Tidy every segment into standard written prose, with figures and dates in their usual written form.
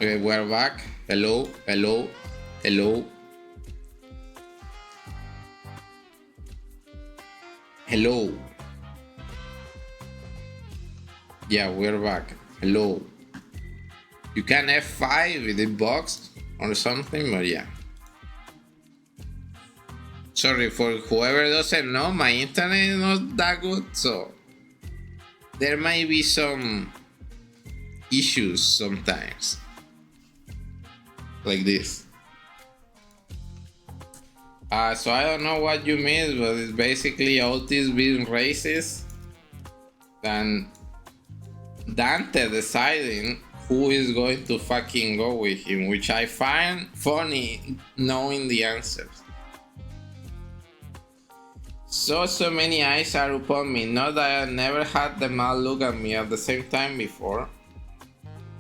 Okay, we're back. Hello, hello, hello. Hello. Yeah, we're back. Hello. You can F5 with the box or something, but yeah. Sorry, for whoever doesn't know, my internet is not that good, so there might be some issues sometimes. Like this. So I don't know what you mean, but it's basically Otis being racist and Dante deciding who is going to fucking go with him, which I find funny knowing the answers. So many eyes are upon me, not that I never had them all look at me at the same time before,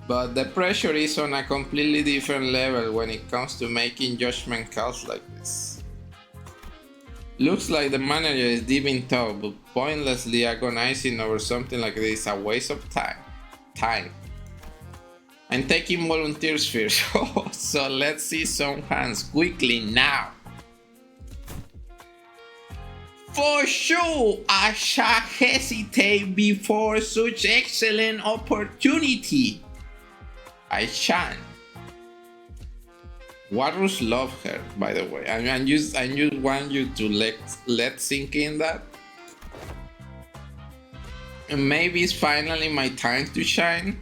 but the pressure is on a completely different level when it comes to making judgment calls like this. Looks like the manager is deep in thought, but pointlessly agonizing over something like this is a waste of time. I'm taking volunteers first, so let's see some hands quickly now. For sure, I shall hesitate before such excellent opportunity. I shan't. Warus love her, by the way. I just want you to let sink in that. And maybe it's finally my time to shine.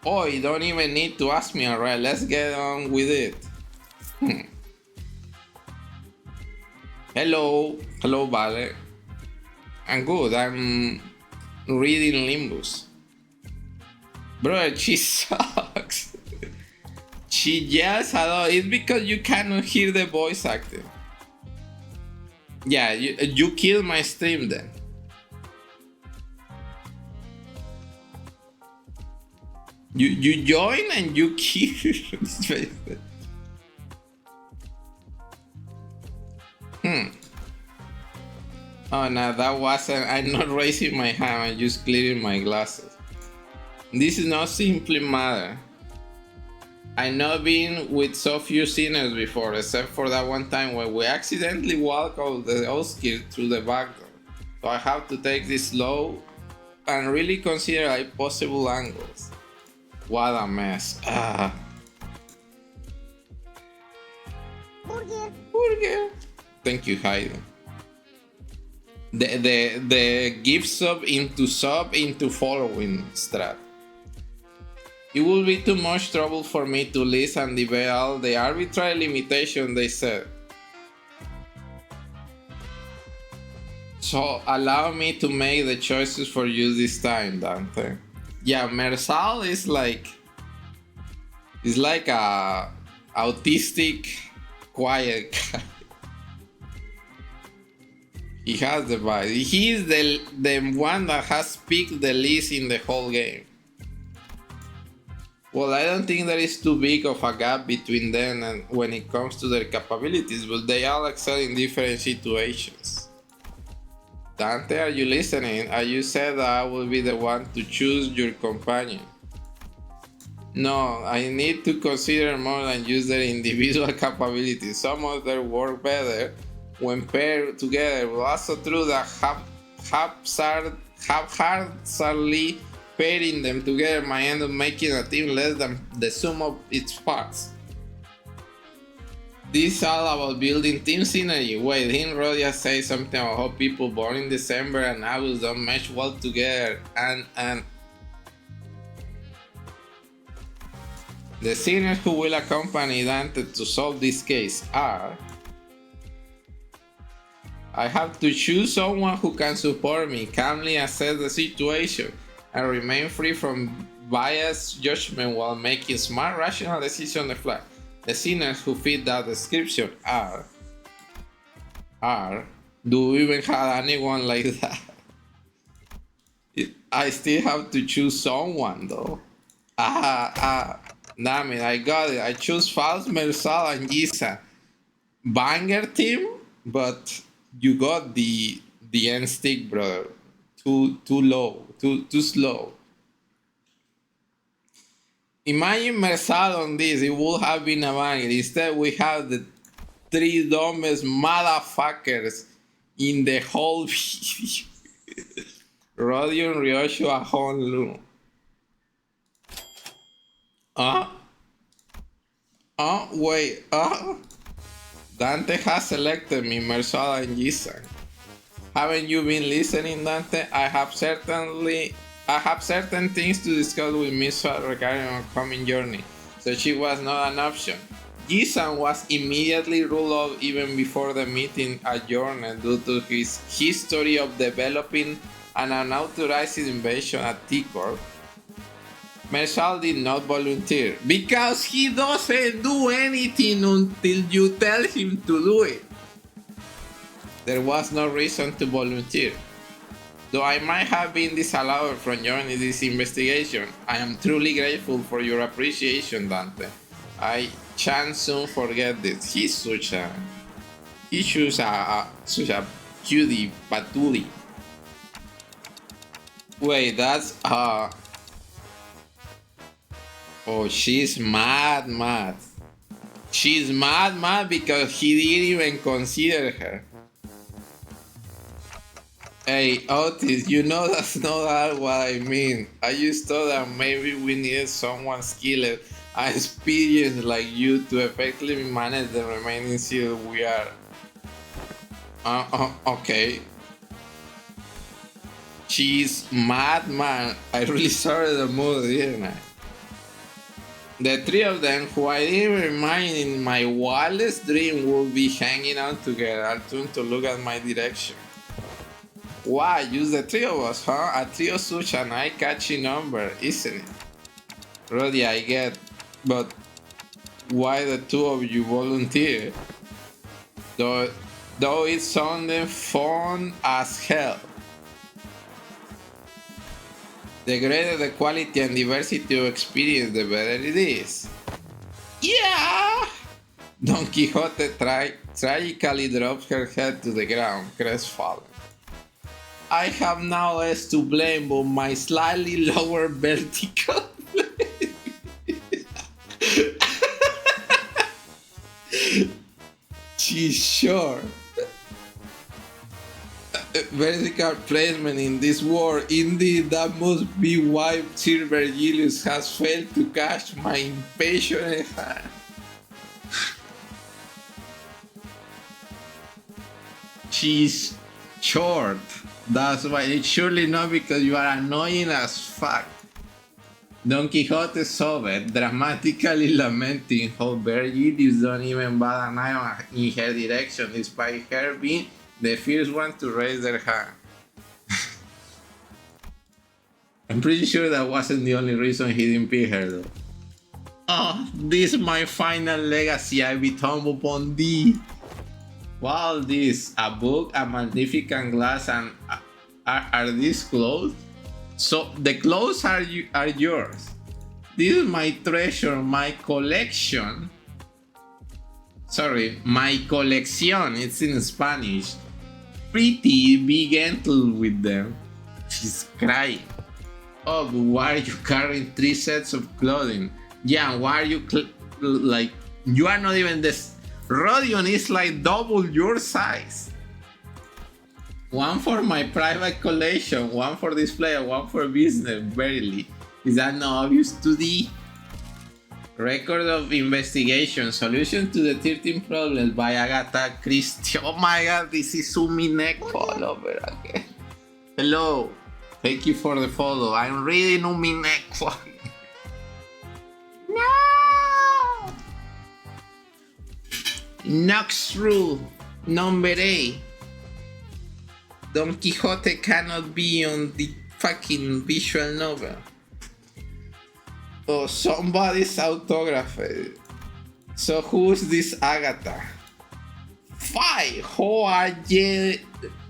Oh, you don't even need to ask me, alright, let's get on with it. Hello, Vale. I'm good, I'm reading Limbus. Bro, she sucks. She yells a lot. It's because you cannot hear the voice acting. Yeah, you killed my stream then. You join and you kill. Oh no, that wasn't. I'm not raising my hand. I'm just clearing my glasses. This is not simply matter. I know been with so few sinners before, except for that one time when we accidentally walked out the Oskir through the back door. So I have to take this slow and really consider like possible angles. What a mess. Burger. Thank you, Hayden. The give sub into following strat. It will be too much trouble for me to list and debate all the arbitrary limitations they set. So allow me to make the choices for you this time, Dante. Yeah, Mersal is like a autistic, quiet guy. He has the vibe. He's the one that has picked the least in the whole game. Well, I don't think there is too big of a gap between them and when it comes to their capabilities, but they all excel in different situations. Dante, are you listening? You said that I will be the one to choose your companion. No, I need to consider more than just their individual capabilities. Some of them work better when paired together, but also true that haphazardly pairing them together might end up making a team less than the sum of its parts. This is all about building team synergy. Wait, didn't Rodia say something about how people born in December and August don't mesh well together and the sinners who will accompany Dante to solve this case are: I have to choose someone who can support me, calmly assess the situation, and remain free from biased judgment while making smart, rational decisions on the fly. The sinners who fit that description are... Do we even have anyone like that? I still have to choose someone though. Damn it, I got it. I choose Faust, Mersal, and Giza. Banger team, but you got the end stick, brother. too low, too slow. Imagine Mersal on this, it would have been a banger. Instead, we have the three dumbest motherfuckers in the whole video. Rodion, Ryosho, and Honlu. Wait, Dante has selected me, Mersal and Jisan. Haven't you been listening, Dante? I have certain things to discuss with Miss Swat regarding our coming journey, so she was not an option. Jisan was immediately ruled out even before the meeting adjourned due to his history of developing an unauthorized invasion at T-Corp. Marshall did not volunteer because he doesn't do anything until you tell him to do it. There was no reason to volunteer. Though I might have been disallowed from joining this investigation, I am truly grateful for your appreciation, Dante. I shan't soon forget this. He's such a cutie patootie. Wait, that's oh, she's mad. She's mad because he didn't even consider her. Hey, Otis, you know that's not what I mean. I just thought that maybe we needed someone skilled and experienced like you to effectively manage the remaining seal we are. Okay. She's mad. I really started the mood, didn't I? The three of them, who I didn't remind in my wildest dream would be hanging out together, are tuned to look at my direction. Why, just the three of us, huh? A trio such an eye-catching number, isn't it? Roddy, I get, but why the two of you volunteer? Though it sounded fun as hell. The greater the quality and diversity of experience, the better it is. Yeah! Don Quixote tragically drops her head to the ground, crestfallen. I have now less to blame but my slightly lower vertical plane. She's short. Vertical placement in this war, indeed, that must be why Sir Vergilius has failed to catch my impatient hand. She's short. That's why. It's surely not because you are annoying as fuck. Don Quixote sobbed, dramatically lamenting how Vergilius don't even bat an eye in her direction, despite her being the first one to raise their hand. I'm pretty sure that wasn't the only reason he didn't pick her though. Oh, this is my final legacy. I become upon thee. Wow, this a book, a magnificent glass, and are these clothes? So the clothes are yours. This is my treasure, my collection. Sorry, my collection. It's in Spanish. Pretty, be gentle with them. She's crying. Oh, but why are you carrying 3 sets of clothing? Yeah, why are you like? You are not even this. Rodion is like double your size. One for my private collection, one for display, and one for business. Barely. Is that not obvious to thee? Record of investigation, solution to the 13 problems by Agatha Christie. Oh my god, this is Uminek all over again. Hello, thank you for the follow. I'm reading Uminek. No! Next rule, number 8. Don Quixote cannot be on the fucking visual novel. Oh, somebody's autograph. So who's this Agatha? 5. How are you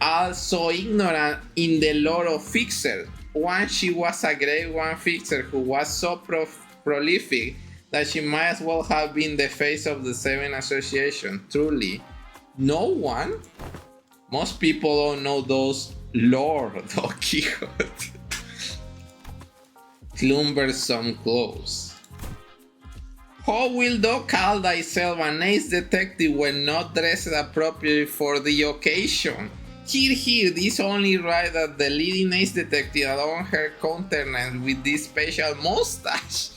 also ignorant in the lore of fixers? One, she was a great one fixer who was so prolific that she might as well have been the face of the Seven Association. Truly, no one? Most people don't know those Lord Don Quixote. Cumbersome clothes. How wilt thou call thyself an ace detective when not dressed appropriately for the occasion? Here, this only right that the leading ace detective adorned her countenance with this special mustache.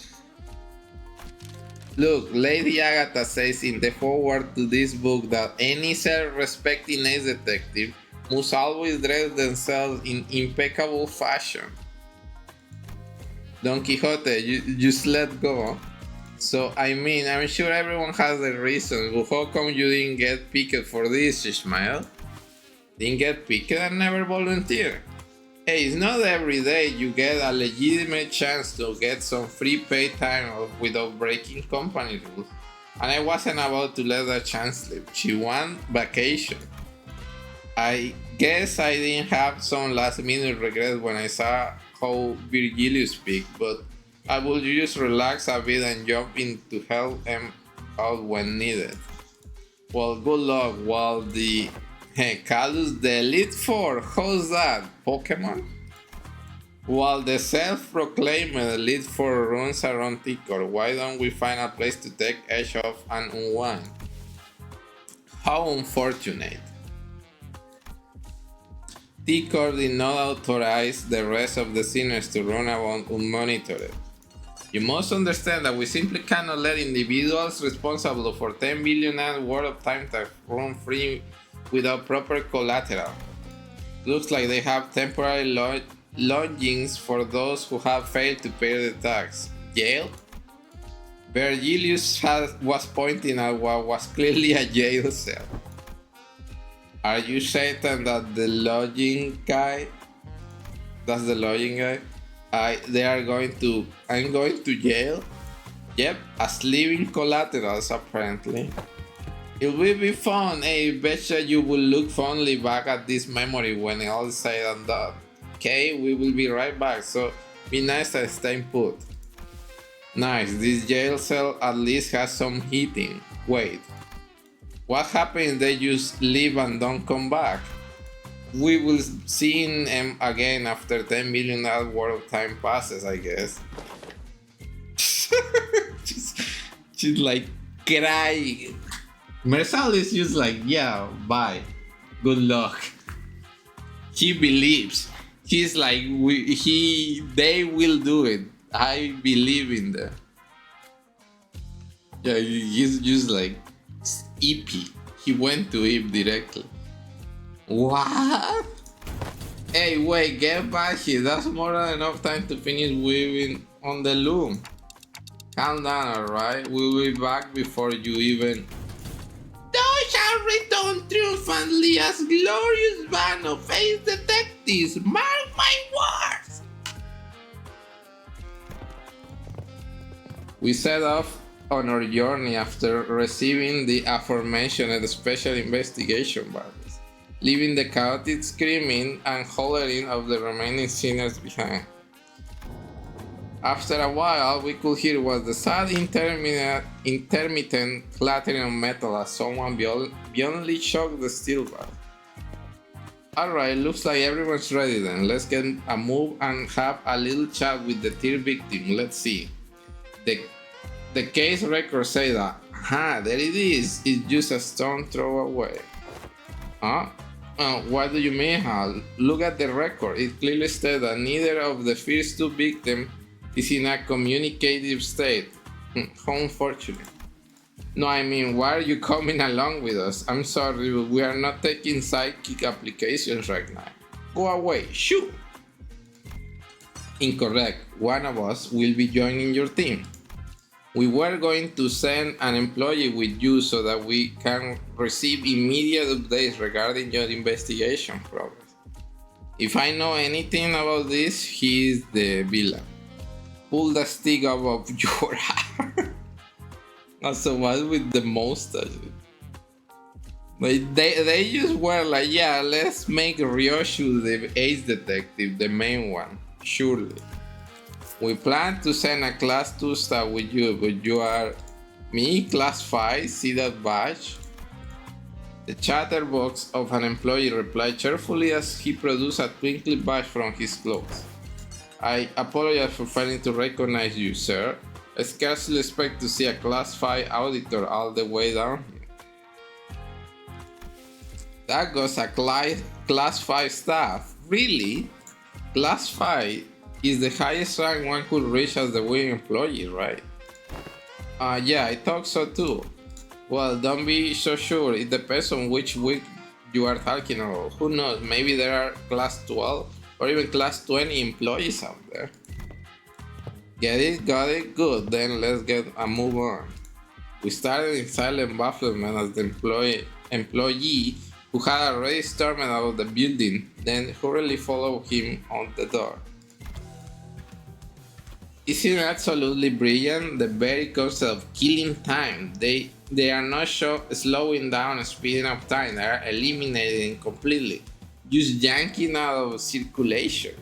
Look, Lady Agatha says in the foreword to this book that any self-respecting ace detective must always dress themselves in impeccable fashion. Don Quixote, you just let go. So, I mean, I'm sure everyone has their reasons, but how come you didn't get picked for this, Ishmael? Didn't get picked and never volunteer. Hey, it's not every day you get a legitimate chance to get some free paid time off without breaking company rules. And I wasn't about to let that chance slip. She won vacation. I guess I didn't have some last minute regret when I saw how Virgilius picked, but I will just relax a bit and jump in to help him out when needed. Well, good luck while the Calus the Elite Four, how's that, Pokemon? While the self-proclaimed Elite Four runs around Ticor, why don't we find a place to take edge off and unwind? How unfortunate. Ticor did not authorize the rest of the sinners to run around unmonitored. You must understand that we simply cannot let individuals responsible for 10 billion hours worth of time to run free without proper collateral. Looks like they have temporary lodgings for those who have failed to pay the tax. Jail? Virgilius was pointing at what was clearly a jail cell. Are you Satan that the lodging guy? That's the lodging guy? I'm going to jail? Yep, as living collaterals apparently. It will be fun, betcha you will look fondly back at this memory when all is said and done. Okay, we will be right back, so be nice and stay put. Nice, this jail cell at least has some heating. Wait, what happens if they just leave and don't come back? We will see them again after 10 million hours worth of time passes, I guess. she's like crying. Mersal is just like, yeah, bye. Good luck. He believes. He's like, they will do it. I believe in them. Yeah, he's just like, Eepy. He went to Eep directly. What? Hey, wait, get back here. That's more than enough time to finish weaving on the loom. Calm down, alright? We'll be back before you even... Thou shalt return triumphantly as glorious band of ace detectives. Mark my words! We set off on our journey after receiving the aforementioned special investigation badges, leaving the chaotic screaming and hollering of the remaining sinners behind. After a while, we could hear was the sad intermittent clattering of metal as someone violently shook the steel bar. Alright, looks like everyone's ready then. Let's get a move and have a little chat with the third victim. Let's see. The case records say that, there it is. It's just a stone throw away. Huh? What do you mean, Hal? Look at the record. It clearly states that neither of the first two victims is in a communicative state. How unfortunate. No, I mean, why are you coming along with us? I'm sorry, but we are not taking psychic applications right now. Go away, shoot! Incorrect. One of us will be joining your team. We were going to send an employee with you so that we can receive immediate updates regarding your investigation progress. If I know anything about this, he is the villain. Pull the stick up of your arm. Also, what with the mustache? They just were like, yeah, let's make Ryoshu the ace detective, the main one, surely. We plan to send a class 2 staff with you, but you are me, class 5, see that badge? The chatterbox of an employee replied cheerfully as he produced a twinkly badge from his clothes. I apologize for failing to recognize you, sir. I scarcely expect to see a Class 5 auditor all the way down here. That was a Class 5 staff. Really? Class 5 is the highest rank one could reach as the week employee, right? Yeah, I thought so too. Well, don't be so sure. It depends on which week you are talking about. Who knows? Maybe there are Class 12 or even Class 20 employees out there. Get it? Got it? Good. Then let's get a move on. We started in silent bafflement as the employee who had already stormed out of the building, then hurriedly followed him on the door. Isn't it absolutely brilliant? The very concept of killing time. They are not slowing down and speeding up time, they are eliminating it completely. Just yanking out of circulation.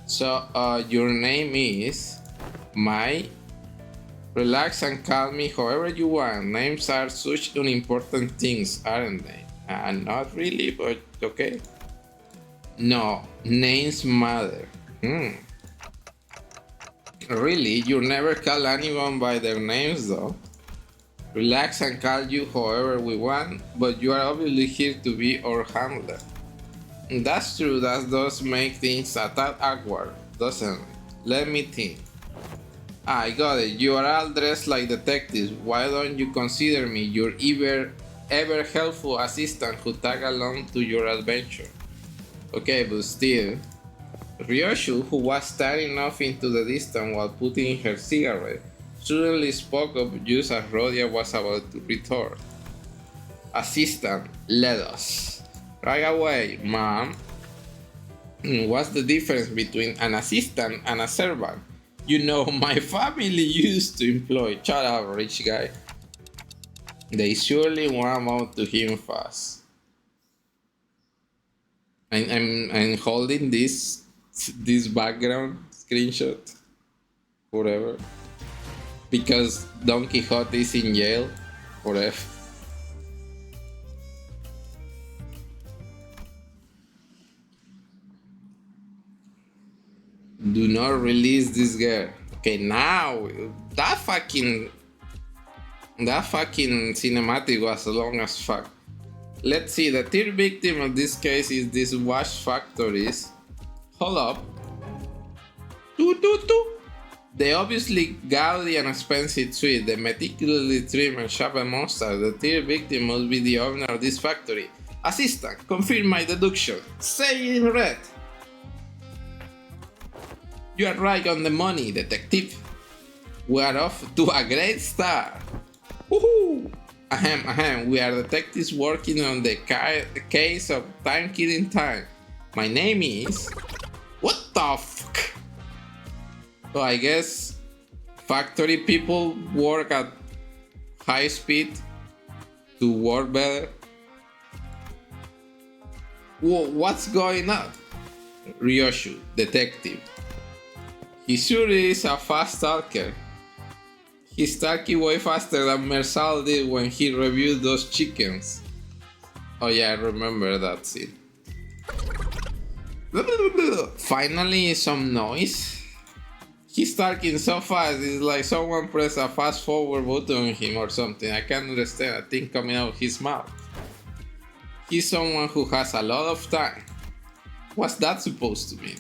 So, your name is Mai. Relax and call me however you want. Names are such unimportant things, aren't they? Not really, but okay. No, names matter. Really? You never call anyone by their names though? Relax and call you however we want, but you are obviously here to be our handler. That's true, that does make things a tad awkward, doesn't it? Let me think. I got it, you are all dressed like detectives. Why don't you consider me your ever helpful assistant who tag along to your adventure? Okay, but still. Ryoshu, who was staring off into the distance while putting in her cigarette, suddenly spoke up just as Rhodia was about to retort. Assistant, let us. Right away, ma'am. What's the difference between an assistant and a servant? You know, my family used to employ. Shut up, rich guy. They surely warm up to him fast. I'm holding this background screenshot forever because Don Quixote is in jail forever. Do not release this girl. Okay, now that fucking cinematic was long as fuck. Let's see, the third victim of this case is this wash factories. Hold up. The obviously gaudy and expensive suite, the meticulously trimmed and sharpened monster, the third victim must be the owner of this factory. Assistant, confirm my deduction. Say in red. You are right on the money, detective. We are off to a great start. Woohoo! Ahem, we are detectives working on the case of time killing time. My name is... What the fuck? So I guess factory people work at high speed to work better. Whoa, what's going on? Ryoshu, detective. He sure is a fast talker. He's talking way faster than Mersal did when he reviewed those chickens. Oh yeah, I remember that scene. Finally, some noise. He's talking so fast, it's like someone pressed a fast forward button on him or something. I can't understand a thing coming out of his mouth. He's someone who has a lot of time. What's that supposed to mean?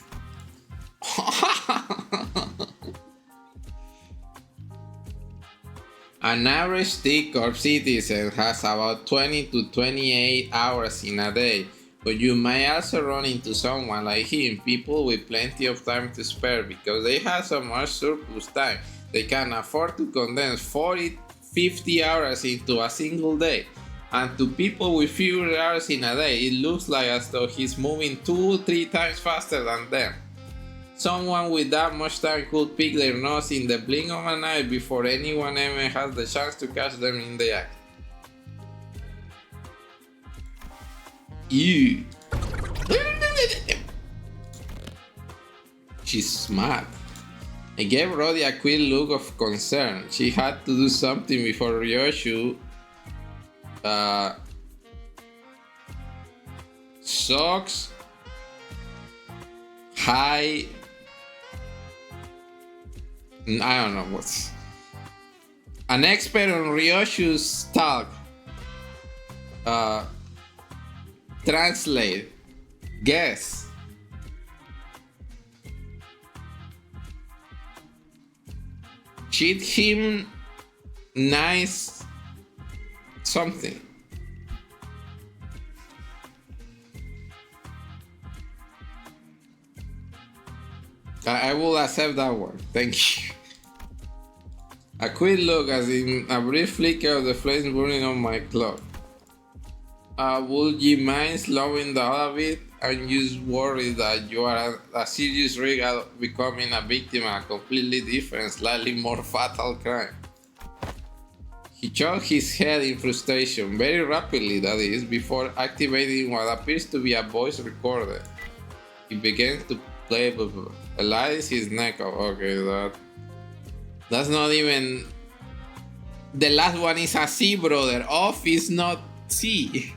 An average T-Corp citizen has about 20 to 28 hours in a day, but you may also run into someone like him, people with plenty of time to spare because they have so much surplus time. They can afford to condense 40-50 hours into a single day. And to people with fewer hours in a day, it looks like as though he's moving 2-3 times faster than them. Someone with that much time could pick their nose in the blink of an eye before anyone even has the chance to catch them in the act. Ew. She's smart. I gave Rodi a quick look of concern. She had to do something before Ryoshu socks, high. I don't know what's. An expert on Ryoshu's talk. Translate. Guess. Cheat him. Nice. Something. I will accept that one. Thank you. A quick look as in a brief flicker of the flames burning on my clock. Would you mind slowing down a bit? I'm just worried that you are a serious risk of becoming a victim of a completely different, slightly more fatal crime. He shook his head in frustration, very rapidly that is, before activating what appears to be a voice recorder. He began to play a light in his neck. Okay, that's not even. The last one is a C, brother. Off is not C.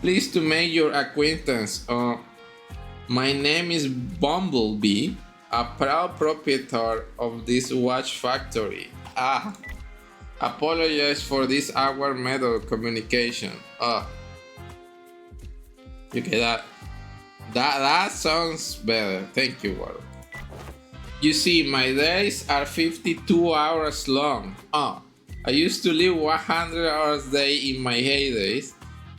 Pleased to make your acquaintance. My name is Bumblebee, a proud proprietor of this watch factory. Apologize for this awkward method of communication. Okay, that sounds better. Thank you, Waro. You see, my days are 52 hours long. I used to live 100 hours a day in my heydays,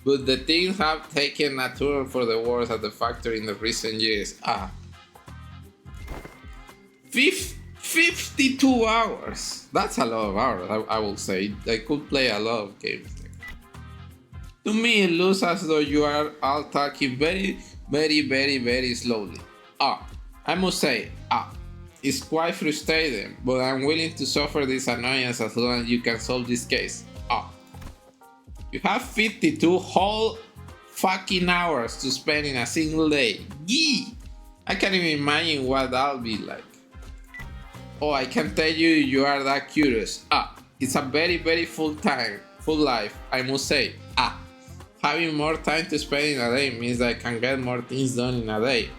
but the things have taken a turn for the worse at the factory in the recent years. 52 hours! That's a lot of hours, I will say. I could play a lot of games. To me, it looks as though you are all talking very, very, very, very slowly. I must say, it's quite frustrating, but I'm willing to suffer this annoyance as long as you can solve this case. You have 52 whole fucking hours to spend in a single day. Yee! I can't even imagine what that'll be like. I can tell you are that curious. It's a very, very full life, I must say. Having more time to spend in a day means I can get more things done in a day.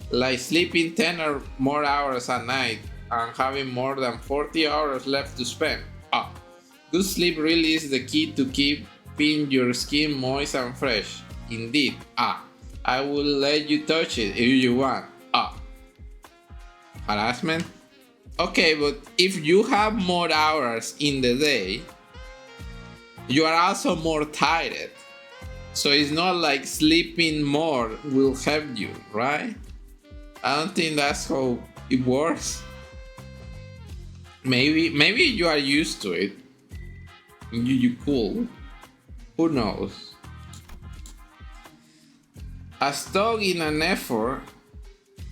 Like sleeping 10 or more hours a night and having more than 40 hours left to spend. Good sleep really is the key to keeping your skin moist and fresh. Indeed. I will let you touch it if you want. Harassment? Okay, but if you have more hours in the day, you are also more tired. So it's not like sleeping more will help you, right? I don't think that's how it works. Maybe you are used to it. You cool. Who knows? As though in an effort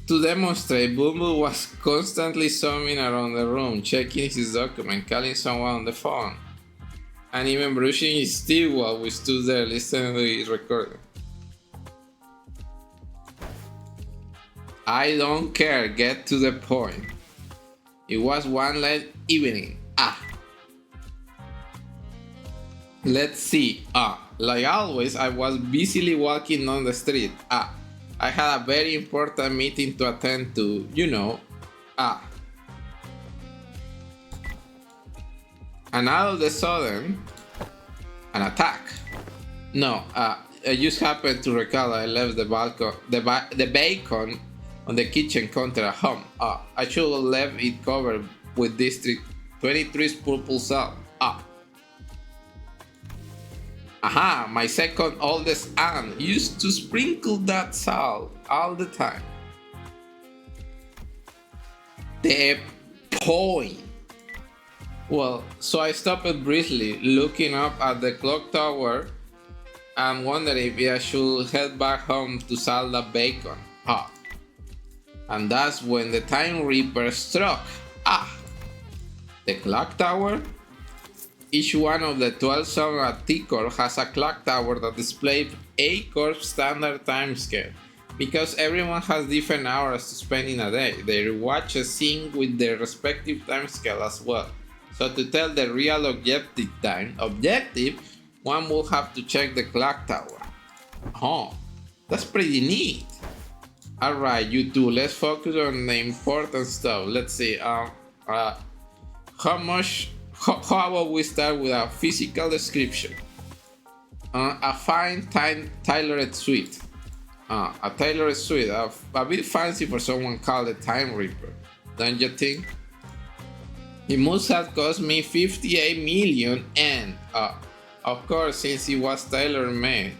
to demonstrate, Bumble was constantly zooming around the room, checking his document, calling someone on the phone, and even brushing his teeth while we stood there listening to his recording. I don't care, get to the point. It was one late evening. Let's see. Like always, I was busily walking on the street. I had a very important meeting to attend to, And all of a sudden, an attack. No, I just happened to recall I left the bacon on the kitchen counter at home. I should have left it covered with District 23's purple salt. My second oldest aunt used to sprinkle that salt all the time. The point. Well, so I stopped briefly, looking up at the clock tower and wondering if I should head back home to salt the bacon. And that's when the Time Reaper struck. The clock tower? Each one of the 12 songs at T-Corp has a clock tower that displays a Corp standard time scale. Because everyone has different hours to spend in a day, their watches sync with their respective time scale as well. So to tell the real objective, one will have to check the clock tower. Oh, that's pretty neat. Alright, you two, let's focus on the important stuff. Let's see, how about we start with a physical description? A fine tailored suit. A tailored suit, a bit fancy for someone called the Time Reaper, don't you think? It must have cost me 58 million and, of course, since it was tailor-made,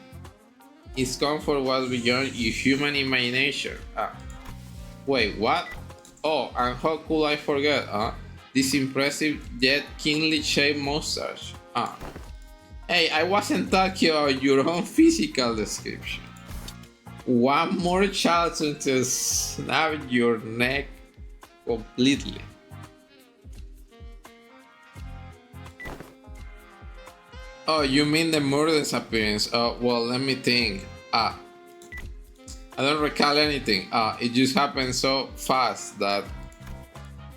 its comfort was beyond your human imagination. Wait, what? Oh, and how could I forget, this impressive yet keenly shaped mustache. Hey, I wasn't talking about your own physical description. One more chance to snap your neck completely. Oh, you mean the murder's appearance? Well, let me think. I don't recall anything. It just happened so fast that.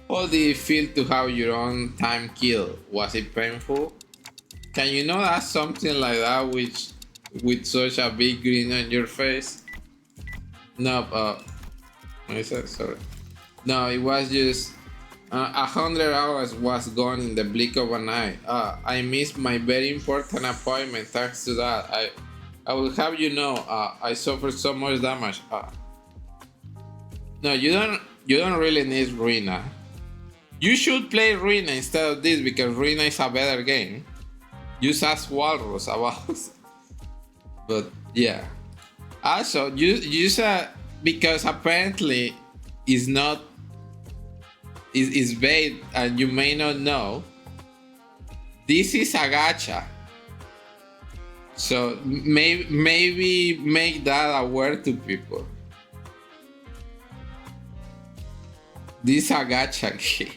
How did it feel to have your own time killed? Was it painful? Can you not ask something like that with such a big grin on your face? No, what is that? Sorry. No, it was just 100 hours was gone in the blink of an eye. I missed my very important appointment thanks to that. I will have you know, I suffered so much damage. No, you don't really need Ruina. You should play Ruina instead of this because Ruina is a better game. Just ask Walrus about. But yeah. Also, you said because apparently it's not. Is bait and you may not know, this is a gacha, so maybe make that aware to people. This is a gacha game.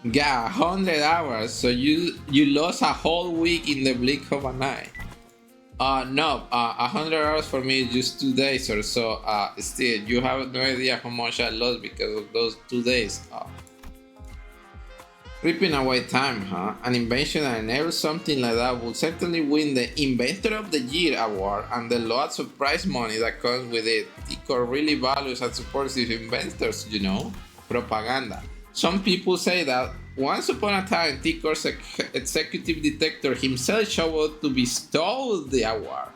Yeah, 100 hours, so you lost a whole week in the blink of an eye. No, 100 hours for me is just 2 days or so. Still, you have no idea how much I lost because of those 2 days. Ripping away time, huh? An invention that enables something like that will certainly win the Inventor of the Year award and the lots of prize money that comes with it. TikTok really values and supports its inventors, you know? Propaganda. Some people say that once upon a time, TikTok's executive director himself showed up to bestow the award.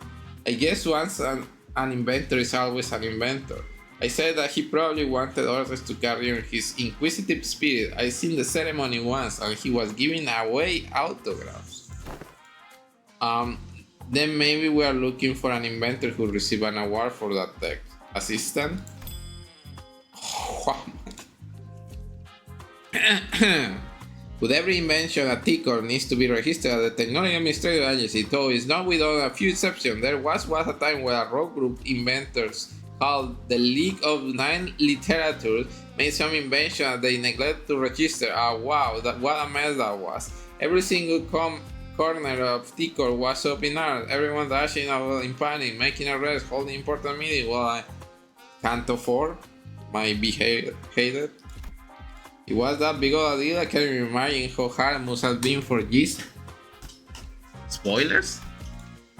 I guess once an inventor is always an inventor. I said that he probably wanted others to carry on his inquisitive spirit. I seen the ceremony once and he was giving away autographs. Then maybe we are looking for an inventor who received an award for that tech assistant. With every invention at TikTok needs to be registered at the Technology Administrative Agency, though it's not without a few exceptions. There was a time where a rogue group inventors called the League of Nine Literatures made some invention that they neglected to register. Wow, what a mess that was. Every single corner of TikTok was up in arms, everyone dashing out in panic, making arrests, holding important meetings. Well, I can't afford my hated. It was that big of a deal. I can't even imagine how hard it must have been for Gis. Spoilers?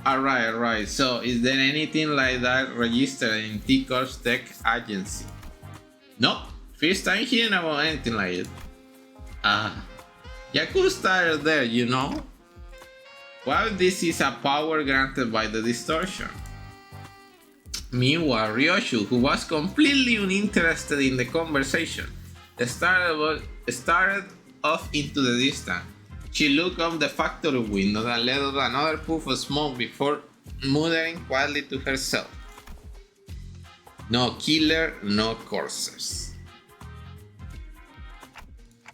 Alright. So, is there anything like that registered in TikTok's tech agency? Nope. First time hearing about anything like it. Yaku started there, you know? Well, this is a power granted by the distortion. Meanwhile, Ryoshu, who was completely uninterested in the conversation, started off into the distance. She looked up the factory window and let out another puff of smoke before muttering quietly to herself. No killer, no corpses.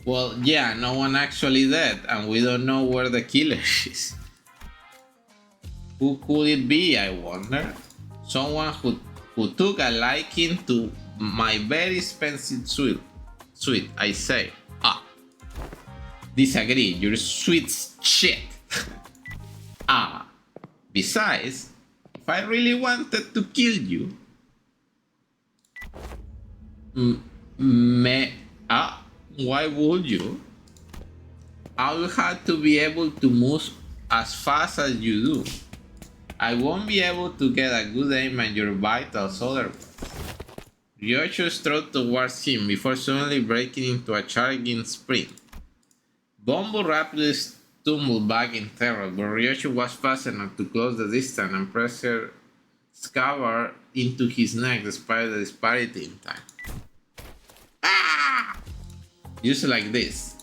Well, yeah, no one actually dead, and we don't know where the killer is. Who could it be, I wonder? Someone who took a liking to my very expensive suit, I say. Disagree, you're sweet shit. Besides, if I really wanted to kill you, Me, why would you? I will have to be able to move as fast as you do. I won't be able to get a good aim at your vitals otherwise. Ryocho strode towards him before suddenly breaking into a charging sprint. Bombo rapidly stumbled back in terror, but Ryocho was fast enough to close the distance and press her scabbard into his neck despite the disparity in time. Ah! Just like this.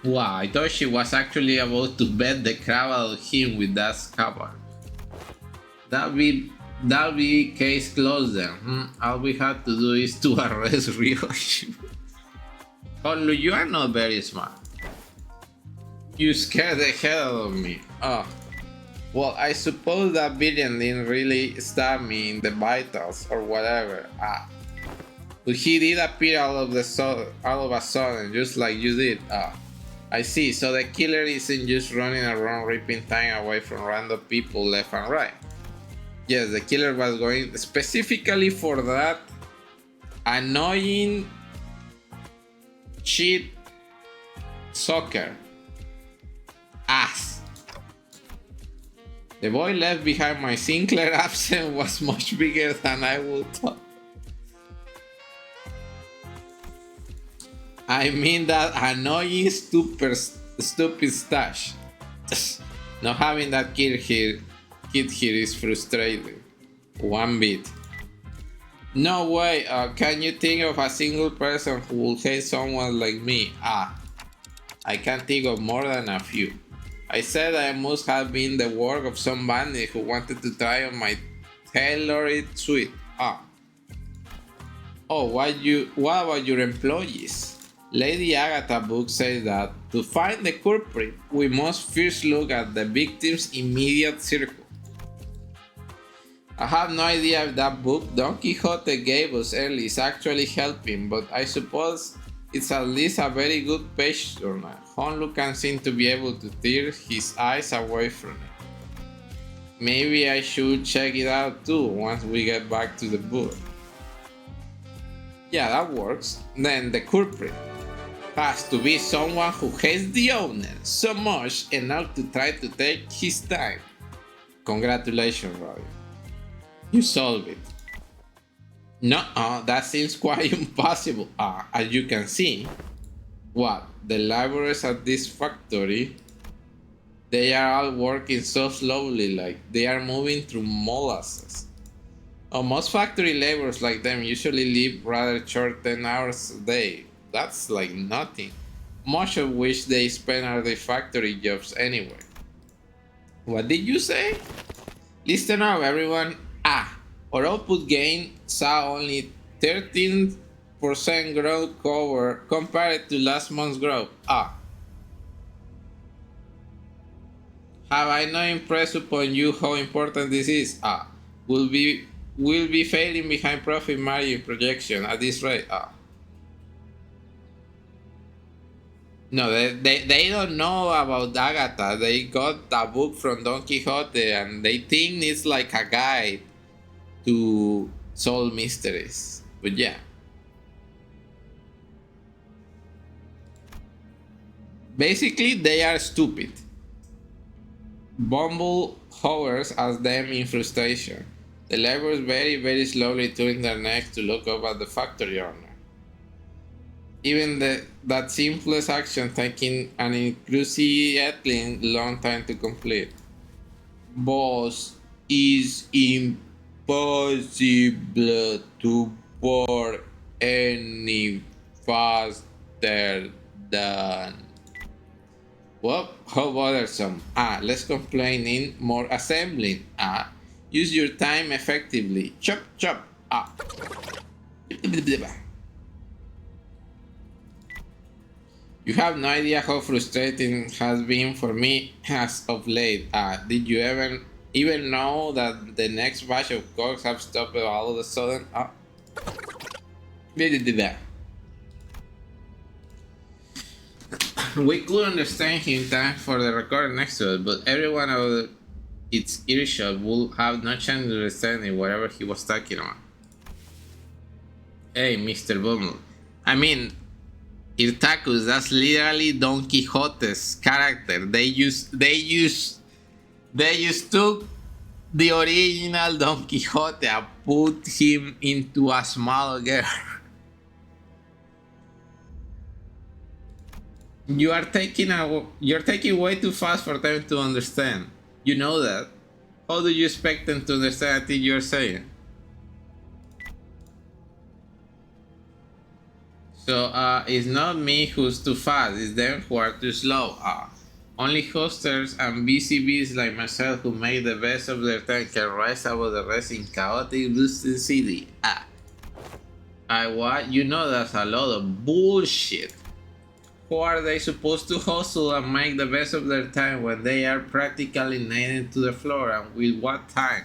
Wow, I thought she was actually about to bet the crap out of him with that scabbard. That'll be case closed then. All we have to do is to arrest Ryoshi. Oh, you are not very smart. You scared the hell out of me. Oh. Well, I suppose that villain didn't really stab me in the vitals or whatever. But he did appear all of a sudden, just like you did. I see. So the killer isn't just running around ripping time away from random people left and right. Yes, the killer was going specifically for that annoying cheat soccer ass. The boy left behind my Sinclair absent was much bigger than I would thought. I mean that annoying stupid stash. Not having that kid here is frustrating. One bit. No way, can you think of a single person who will hate someone like me? I can think of more than a few. I said I must have been the work of some bandit who wanted to try on my tailored suit. Oh, what about your employees? Lady Agatha book says that to find the culprit, we must first look at the victim's immediate circle. I have no idea if that book Don Quixote gave us early is actually helping, but I suppose it's at least a very good page turner. Honlu can seem to be able to tear his eyes away from it. Maybe I should check it out too once we get back to the book. Yeah, that works. Then the culprit has to be someone who hates the owner so much enough to try to take his time. Congratulations, Robbie. You solved it. No, that seems quite impossible. As you can see, the laborers at this factory, they are all working so slowly, like they are moving through molasses. Most factory laborers like them usually live rather short 10 hours a day. That's like nothing. Much of which they spend on their factory jobs anyway. What did you say? Listen up, everyone. Our output gain saw only 13% growth compared to last month's growth. Have I not impressed upon you how important this is? We'll be failing behind profit margin projection at this rate. No, they don't know about Agatha. They got a book from Don Quixote and they think it's like a guide to solve mysteries. But yeah. Basically, they are stupid. Bumble hovers at them in frustration. The laborers very slowly turn their necks to look up at the factory owner. Even that simplest action taking an incruciatingly long time to complete. Boss, is impossible to pour any faster than. Well, how bothersome. Let's complain in more assembling. Use your time effectively. Chop chop. You have no idea how frustrating it has been for me as of late. Did you even know that the next batch of cogs have stopped all of a sudden? We could understand him time for the record next to it, but everyone of its earshot would have no chance to understand whatever he was talking about. Hey, Mr. Bumble. I mean, Irtakus, that's literally Don Quixote's character. They just took the original Don Quixote and put him into a small girl. You're taking way too fast for them to understand. You know that. How do you expect them to understand anything you're saying? So it's not me who's too fast, it's them who are too slow. Only hosters and BCBs like myself who make the best of their time can rise above the rest in chaotic boosting city. What? You know that's a lot of bullshit. How are they supposed to hustle and make the best of their time when they are practically nailed to the floor, and with what time?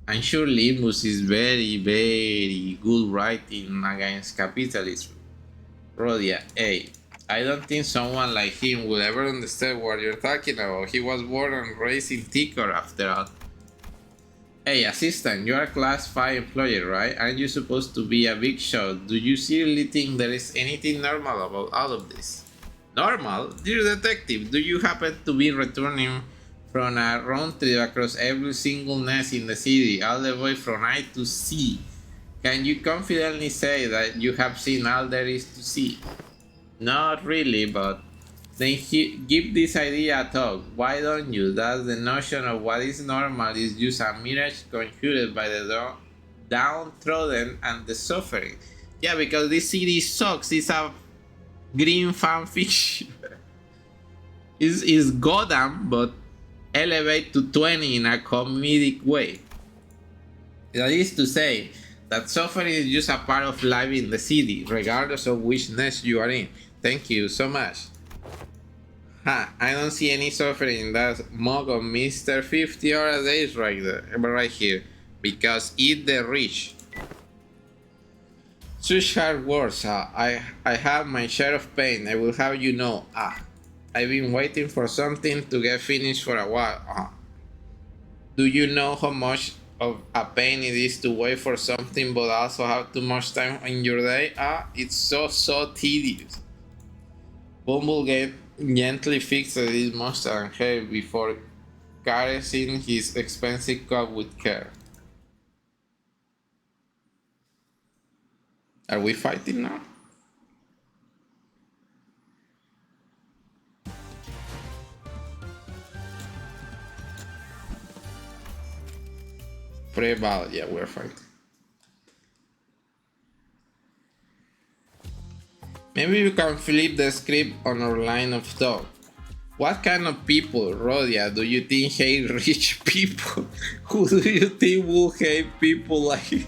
I'm sure Limbus is very, very good writing against capitalism. Rodia, hey, I don't think someone like him will ever understand what you're talking about. He was born and raised in Ticor after all. Hey, assistant, you're a class 5 employee, right? Aren't you supposed to be a big shot? Do you seriously think there is anything normal about all of this? Normal? Dear detective, do you happen to be returning from a round trip across every single nest in the city, all the way from I to C? Can you confidently say that you have seen all there is to see? Not really, but then give this idea a thought. Why don't you? That's the notion of what is normal is just a mirage conjured by the downtrodden and the suffering. Yeah, because this city sucks. It's a green fanfiction. It's Gotham, but elevate to 20 in a comedic way. That is to say, that suffering is just a part of life in the city, regardless of which nest you are in. Thank you so much. I don't see any suffering in that mug of Mr. 50 hours days right here. Because eat the rich. Such hard words. I have my share of pain. I will have you know. I've been waiting for something to get finished for a while. Do you know how much of a pain it is to wait for something but also have too much time in your day? It's so tedious. Bumble gently fixes his mustache hair before caressing his expensive coat with care. Are we fighting now? Pre-battle, yeah, we're fighting. Maybe we can flip the script on our line of thought. What kind of people, Rodia, do you think hate rich people? Who do you think will hate people like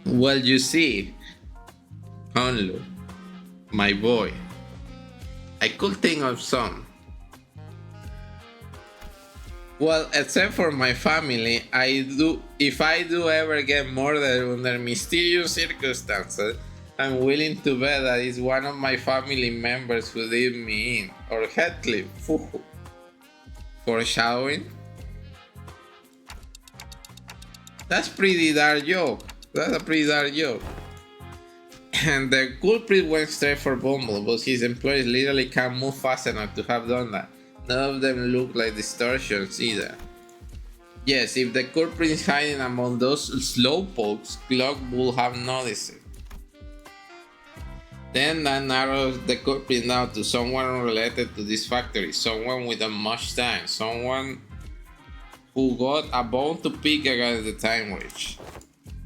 Well, you see, Honlu, my boy, I could think of some. Well, except for my family, if I do ever get murdered under mysterious circumstances, I'm willing to bet that it's one of my family members who leave me in. Or Headcliff. Foreshadowing? That's a pretty dark joke. And the culprit went straight for Bumble, but his employees literally can't move fast enough to have done that. None of them look like distortions either. Yes, if the culprit is hiding among those slowpokes, Glock would have noticed it. Then that narrows the culprit down to someone related to this factory, someone with much time, someone who got a bone to pick against the time witch.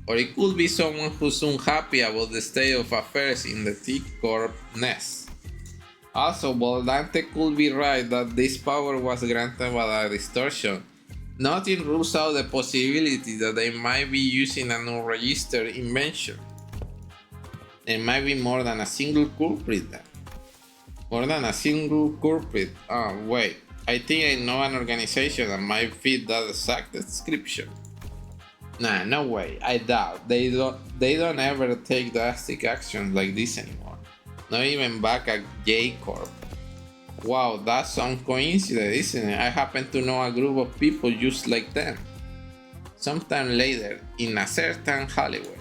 Or it could be someone who's unhappy about the state of affairs in the T-Corp nest. Also, while Dante could be right that this power was granted by a distortion, nothing rules out the possibility that they might be using an unregistered invention. There might be more than a single culprit then. Wait, I think I know an organization that might fit that exact description. Nah, no way, I doubt. They don't ever take drastic actions like this anymore. Not even back at J Corp. Wow, that's some coincidence, isn't it? I happen to know a group of people just like them. Sometime later, in a certain Hollywood,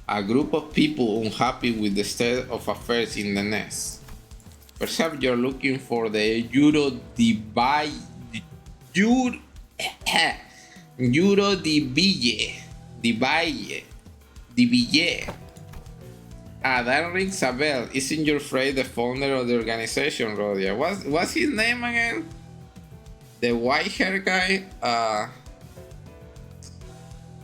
a group of people unhappy with the state of affairs in the nest. Perhaps you're looking for the Euro, Euro di Ville. Ah, that rings a bell. Isn't your friend the founder of the organization, Rodia? What's his name again? The white hair guy?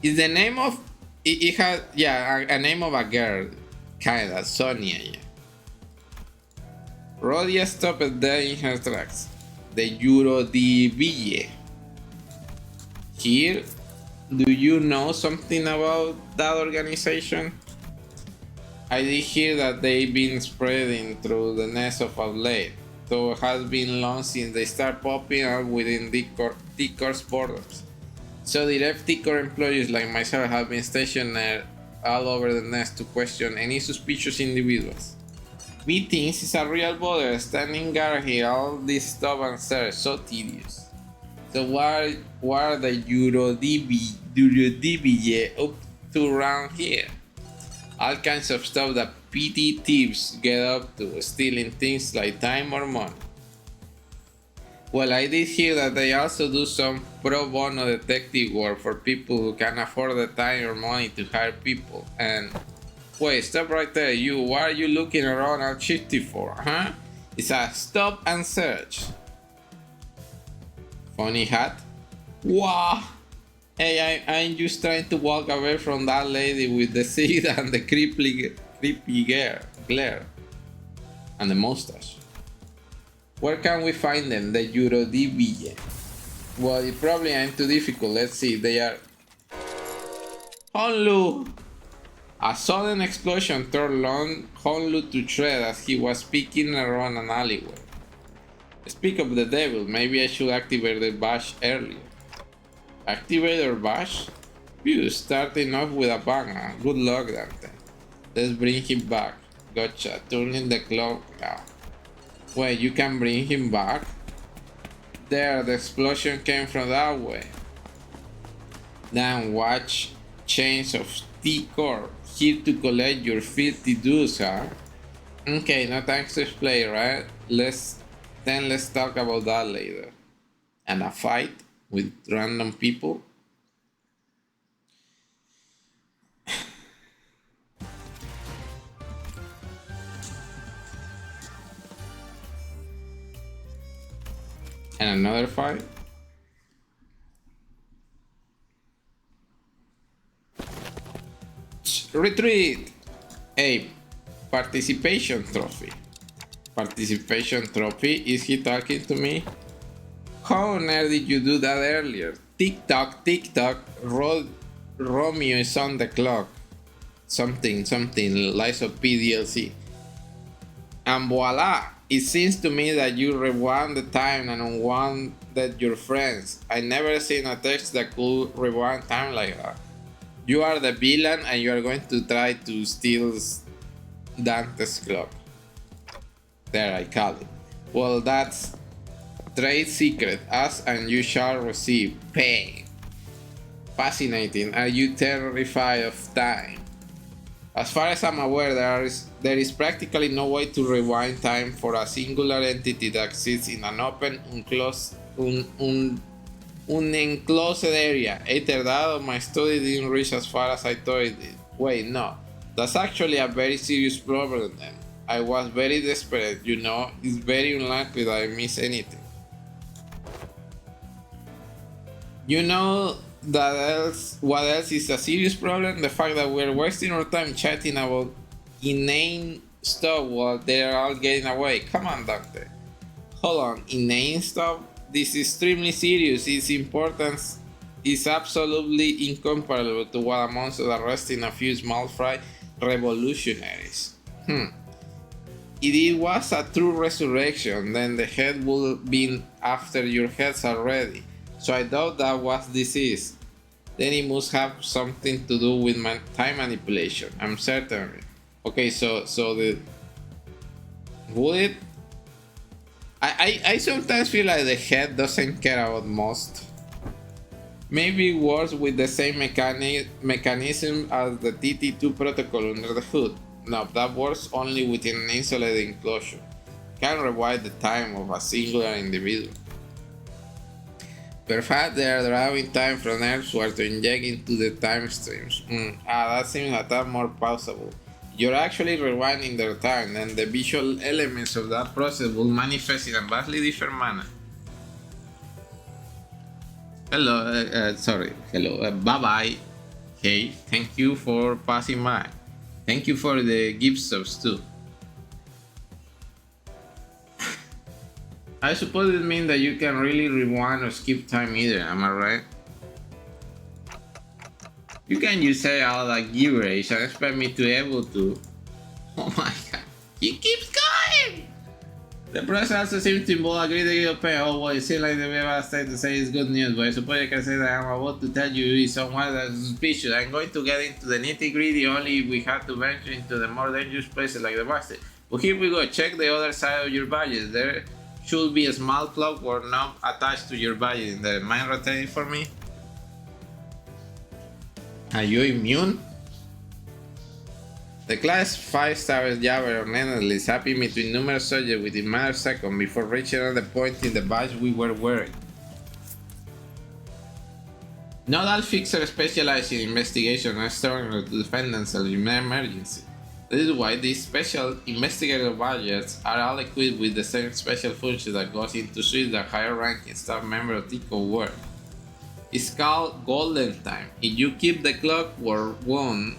Is the name of it has, yeah, a name of a girl, kinda Sonia. Yeah. Rodia stopped there in her tracks. The Euro di Ville. Here, do you know something about that organization? I did hear that they've been spreading through the nest of late, though it has been long since they start popping up within T-Corp's borders. So direct T-Corp employees like myself have been stationed all over the nest to question any suspicious individuals. Meetings is a real bother, standing guard here, all this stuff and search, so tedious. So what are the Eurodivie up to around here? All kinds of stuff that PT thieves get up to, stealing things like time or money. Well, I did hear that they also do some pro bono detective work for people who can afford the time or money to hire people. And wait, stop right there, you. What are you looking around at 54, huh? It's a stop and search. Funny hat? Wow! Hey, I'm just trying to walk away from that lady with the seed and the creepy glare. And the mustache. Where can we find them? The Eurodivie. Well, it probably ain't too difficult. Let's see. They are... Honlu! A sudden explosion tore Honlu to shreds as he was peeking around an alleyway. Speak of the devil, maybe I should activate the bash earlier. Activate our bash? Phew, starting off with a bang. Good luck, Dante. Let's bring him back. Gotcha, turning the clock now. Wait, you can bring him back? There, the explosion came from that way. Then watch chains of T-Corp. Here to collect your filthy dues, huh? Okay, no thanks to explain, right? Let's talk about that later. And a fight with random people? And another fight? Retreat! Hey, participation trophy. Participation trophy? Is he talking to me? How on earth did you do that earlier? Tick tock, Romeo is on the clock. Something, Lies of PDLC. And voila! It seems to me that you rewound the time and unwounded your friends. I never seen a text that could rewind time like that. You are the villain and you are going to try to steal Dante's clock. There, I call it. Well, that's trade secret. Ask and you shall receive. Pay. Fascinating. Are you terrified of time? As far as I'm aware, there is practically no way to rewind time for a singular entity that exists in an open, unenclosed area. Either that or my study didn't reach as far as I thought it did. Wait, no. That's actually a very serious problem then. I was very desperate, you know. It's very unlikely that I miss anything. You know what else is a serious problem? The fact that we're wasting our time chatting about inane stuff while they're all getting away. Come on, Dante. Hold on, inane stuff? This is extremely serious. Its importance is absolutely incomparable to what amounts to arresting a few small fry revolutionaries. If it was a true resurrection, then the head would have been after your heads already. So I doubt that what this is. Then it must have something to do with my time manipulation. I'm certain. Okay, so the would it? I sometimes feel like the head doesn't care about most. Maybe it works with the same mechanism as the TT2 protocol under the hood. No, that works only within an insulated enclosure. Can rewind the time of a singular individual. Perhaps they are drawing time from elsewhere to inject into the time streams. That seems a tad more plausible. You're actually rewinding their time, and the visual elements of that process will manifest in a vastly different manner. Hello, sorry, hello, bye bye. Hey, thank you for passing by. Thank you for the gift subs too. I suppose it means that you can really rewind or skip time either, am I right? You can just say all that gibberish and expect me to be able to. Oh my god, he keeps going! The press also seems to involve a great deal of pain. Oh well, it seems like the way state to say it's good news, but I suppose I can say that I'm about to tell you is somewhat suspicious. I'm going to get into the nitty gritty only if we have to venture into the more dangerous places like the basket. But here we go, check the other side of your badges. There should be a small plug or knob attached to your badge. In the mind rotating for me? Are you immune? The class 5-star Java honestly zapping between numerous subjects within a matter of seconds before reaching the point in the badge we were wearing. Nodal fixer specialized in investigation and external to defendants in emergency. This is why these special investigative badges are all equipped with the same special function that goes into switch the higher ranking staff member of TKT wear. It's called golden time. If you keep the clock or one,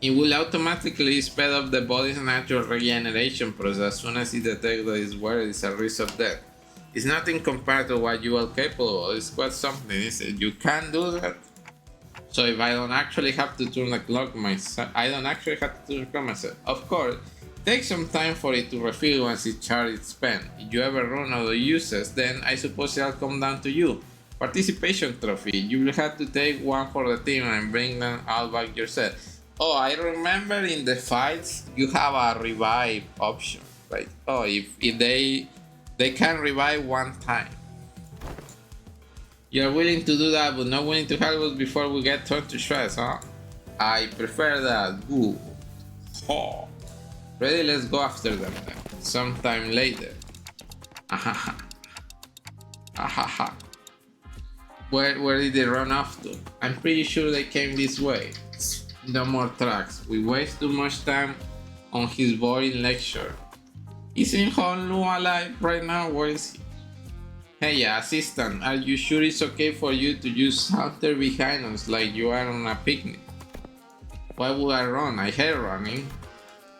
it will automatically speed up the body's natural regeneration process as soon as it detects that its wearer is at risk of death. It's nothing compared to what you are capable of. It's quite something, is it? You can't do that. So if I don't actually have to turn the clock myself, Of course, it takes some time for it to refill once its charge is spent. If you ever run out of uses, then I suppose it'll come down to you. Participation trophy. You will have to take one for the team and bring them all back yourself. Oh, I remember in the fights you have a revive option, right? Oh, if they can revive one time. You're willing to do that, but not willing to help us before we get torn to shreds, huh? I prefer that. Good. Oh. Ready? Let's go after them then. Sometime later. Ahaha. Ahaha. Where did they run off to? I'm pretty sure they came this way. No more tracks. We waste too much time on his boring lecture. Isn't Honlu alive right now? Where is he? Hey, assistant, are you sure it's okay for you to just saunter behind us like you are on a picnic? Why would I run? I hate running.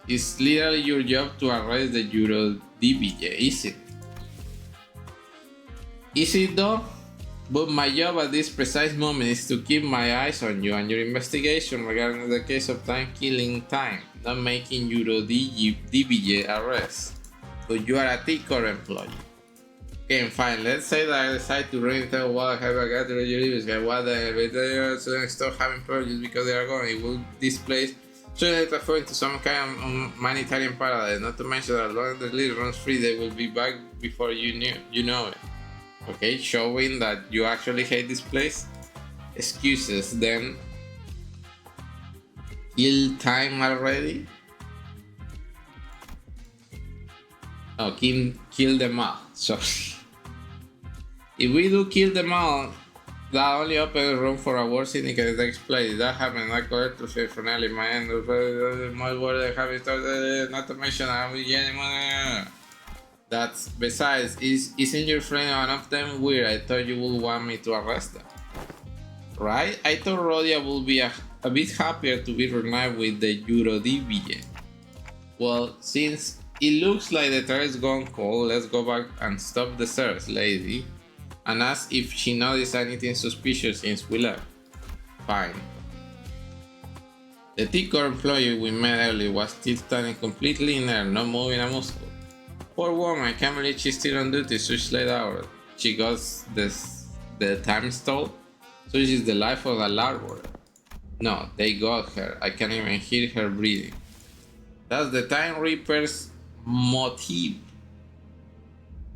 It's literally your job to arrest the Euro DBJ, is it? Is it though? But my job at this precise moment is to keep my eyes on you and your investigation regarding the case of time-killing time, not making Euro DBJ arrests. But you are a TKT employee. Okay, fine. Let's say that I decide to really tell what I have got to release what the students stop having projects because they are gone. It will displace shouldn't transfer into some kind of humanitarian paradise. Not to mention that as long as the lead runs free, they will be back before you know it. Okay, showing that you actually hate this place. Excuses then. Kill time already. Oh, kill them all. Sorry. If we do kill them all, that only opens room for a war syndicate that takes place. That happened, I correct to say from early my end of my word having started, not to mention I'm getting that's besides, isn't your friend one of them weird? I thought you would want me to arrest them. Right? I thought Rodia would be a bit happier to be reunited with the Euro DBJ. Well, since it looks like the turret's gone cold, let's go back and stop the search, lady, and ask if she noticed anything suspicious since we left. Fine. The TKT employee we met earlier was still standing completely inert, not moving a muscle. Poor woman, I can't believe she's still on duty such late hours. She got the time stole? So she's the life of the larboard. No, they got her. I can't even hear her breathing. That's the Time Reaper's motive.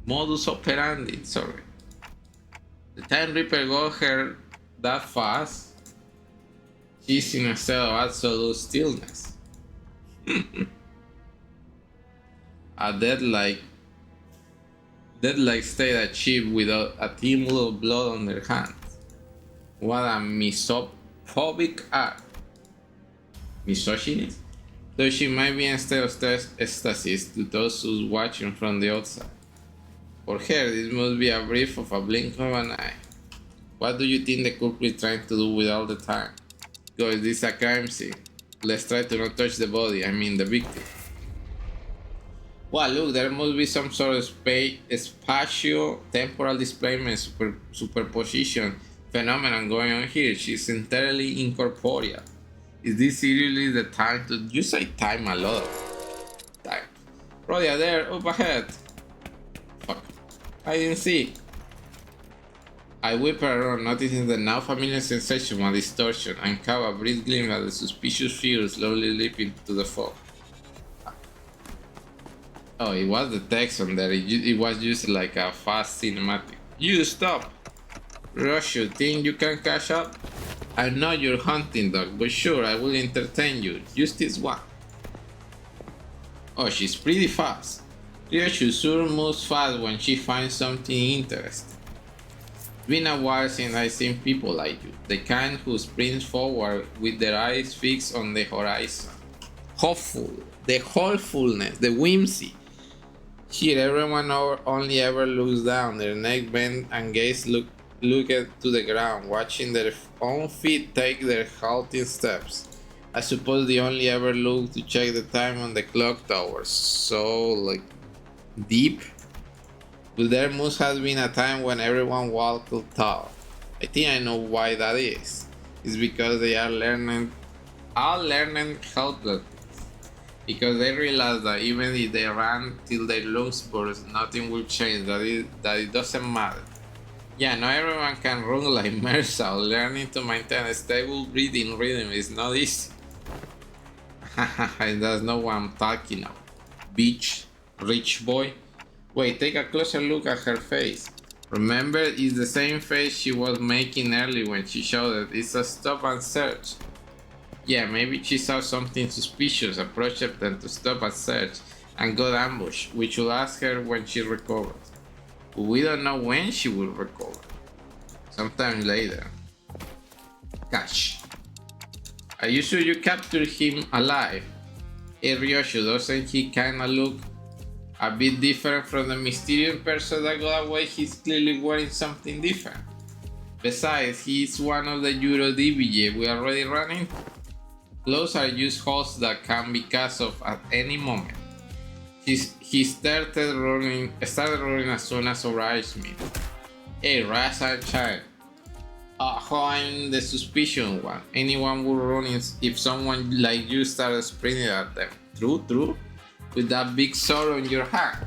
modus operandi, sorry. The time Reaper got her that fast, she's in a state of absolute stillness. A dead-like state achieved without a tingle of blood on their hands. What a misophobic act. Misogynist? Though she might be in a state of ecstasy to those who's watching from the outside. For her, this must be a brief of a blink of an eye. What do you think the culprit is trying to do with all the time? Because this is a crime scene. Let's try to not touch the body, I mean the victim. Well, look, there must be some sort of spatio-temporal displacement superposition phenomenon going on here. She's entirely incorporeal. Is this seriously the time to... You say time a lot of time. Rhodia, there, up ahead. Fuck. I didn't see. I whip her around, noticing the now familiar sensation of distortion, and caught a brief glimpse at the suspicious figure slowly leaping to the fog. Oh, it was the text on there. It was just like a fast cinematic. You stop! Rush, you think you can catch up? I'm not your hunting dog, but sure, I will entertain you. Just this one. Oh, she's pretty fast. Ryoshi sure moves fast when she finds something interesting. It's been a while since I've seen people like you, the kind who sprint forward with their eyes fixed on the horizon. Hopeful, the hopefulness, the whimsy. Here, everyone only ever looks down, their neck bent and gaze look to the ground, watching their own feet take their halting steps. I suppose they only ever look to check the time on the clock tower. So, like, deep? But there must have been a time when everyone walked tall. I think I know why that is. It's because they are learning helplessly. Because they realize that even if they run till their lungs burst, nothing will change, that it doesn't matter. Yeah, not everyone can run like Mersa. Learning to maintain a stable breathing rhythm is not easy. That's not what I'm talking about. Bitch, rich boy. Wait, take a closer look at her face. Remember, it's the same face she was making earlier when she shouted, "It's a stop and search." Yeah, maybe she saw something suspicious, approached them to stop and search, and got ambushed. We should ask her when she recovers. But we don't know when she will recover. Sometime later. Gosh. Are you sure you captured him alive? Hey Ryoshi, doesn't he kinda look a bit different from the mysterious person that got away? He's clearly wearing something different. Besides, he's one of the Euro DBJ we are already running. Clothes are just holes that can be cast off at any moment. He started running as soon as our eyes meet. Hey, rise and shine. I'm the suspicious one. Anyone would run if someone like you started sprinting at them. True? With that big sword on your hand.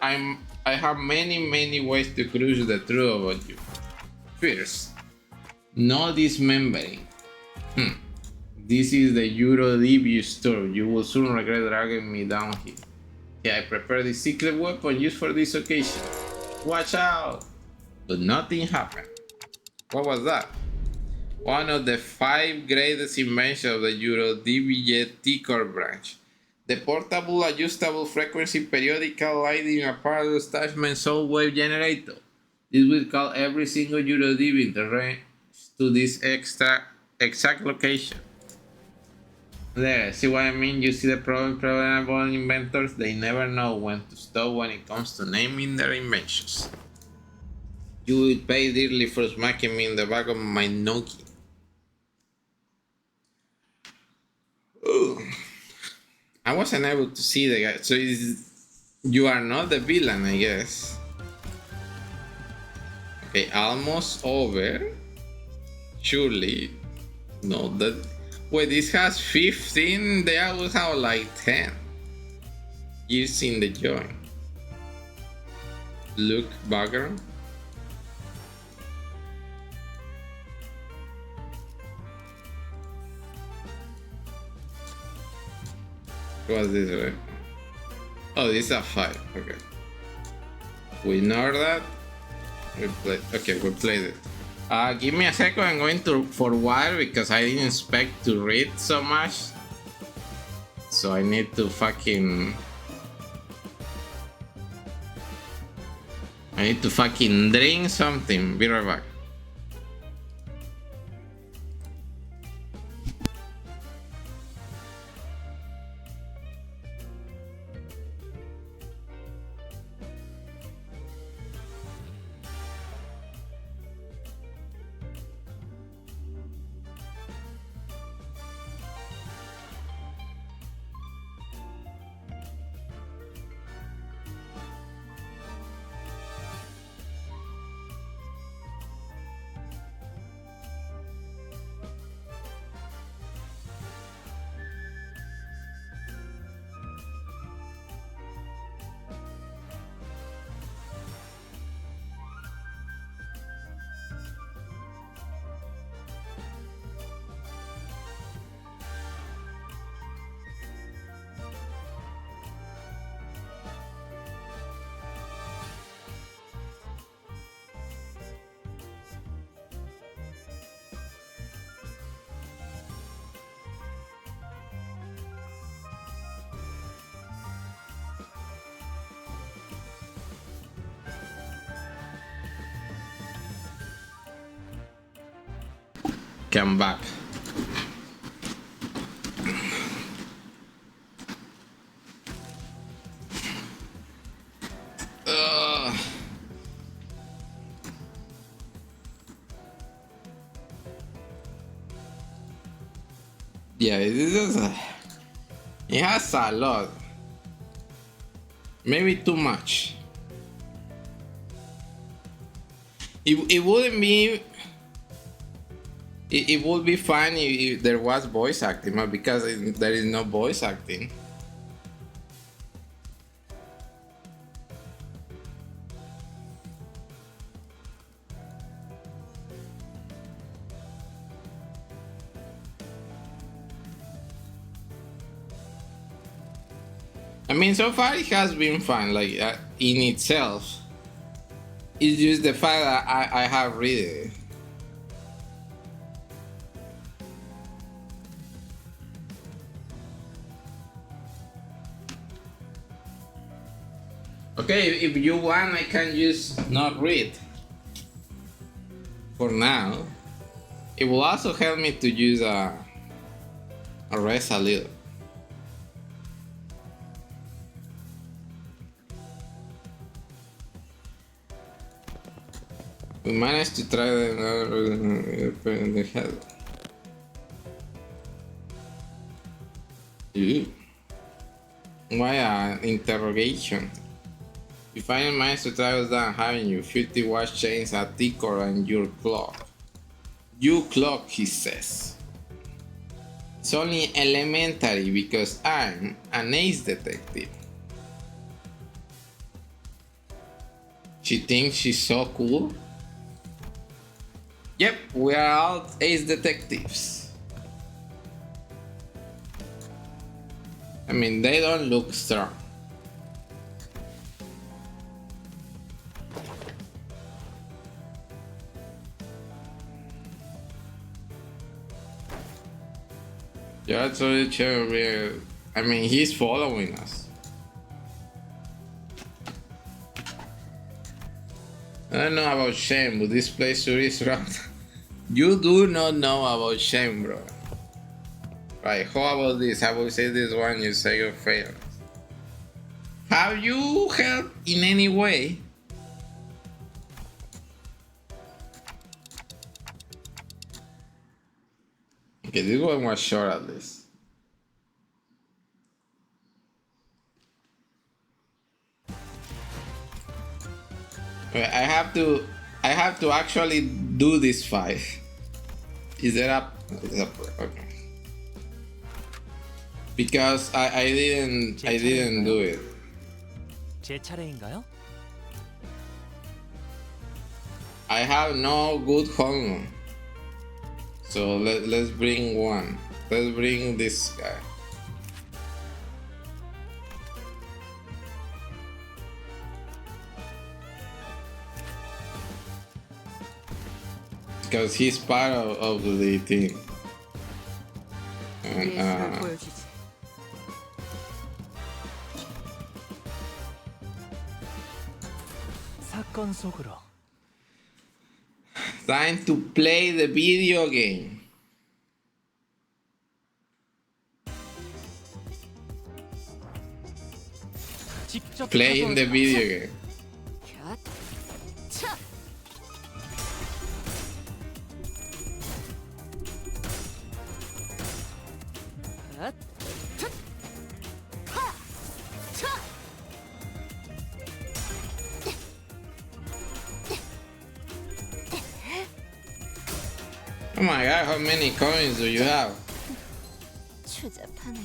I have many ways to cruise the truth about you. First, no dismembering. This is the Euro debut store. You will soon regret dragging me down here. Yeah, I prepared the secret weapon used for this occasion. Watch out! But nothing happened. What was that? One of the 5 greatest inventions of the Euro DBJ T-Core branch. The portable adjustable frequency periodical lighting apparatus attachment sound wave generator. This will call every single Euro DB in the range to this exact location. There, see what I mean? You see the problem about inventors? They never know when to stop when it comes to naming their inventions. You will pay dearly for smacking me in the back of my Nokia. Ooh. I wasn't able to see the guy, so you are not the villain, I guess. Okay, almost over. Surely. No, that... Wait, this has 15, they will have like 10 years in the joint. Look, background. What's this, right? Oh, this is a 5, okay. We ignore that. We play. Okay, we played it. Give me a second. I'm going to for water because I didn't expect to read so much. So I need to fucking. I need to fucking drink something. Be right back. Come back. Yeah, it has a lot. Maybe too much. It wouldn't be. It would be fine if there was voice acting, but because there is no voice acting. I mean, so far it has been fun, like in itself. It's just the fact that I have read it. Okay, if you want, I can just not read. For now. It will also help me to use a rest a little. We managed to try the head. Why an interrogation? You finally managed to travel down, having you 50 watch chains, a ticker, and your clock. You clock, he says. It's only elementary because I'm an ace detective. She thinks she's so cool. Yep, we are all ace detectives. I mean, they don't look strong. Yeah, that's what it should be. I mean, he's following us. I don't know about shame, but this place sure is wrong. You do not know about shame, bro. Right, how about this? I will say this one, you say your failures. Have you helped in any way? Okay, this one was short at least. Okay, I have to actually do this fight. Is there a okay. Because I didn't do it. 제 차례인가요? I have no good hormone. So let's bring one. Let's bring this guy. because he's part of the team. And, 예술을 보여주지. 사건 속으로. time to play the video game. 직접 Playing the video game. 샷. 차. 핫. 툭. 하. 차. Oh my god, how many coins do you have? 추잡하네.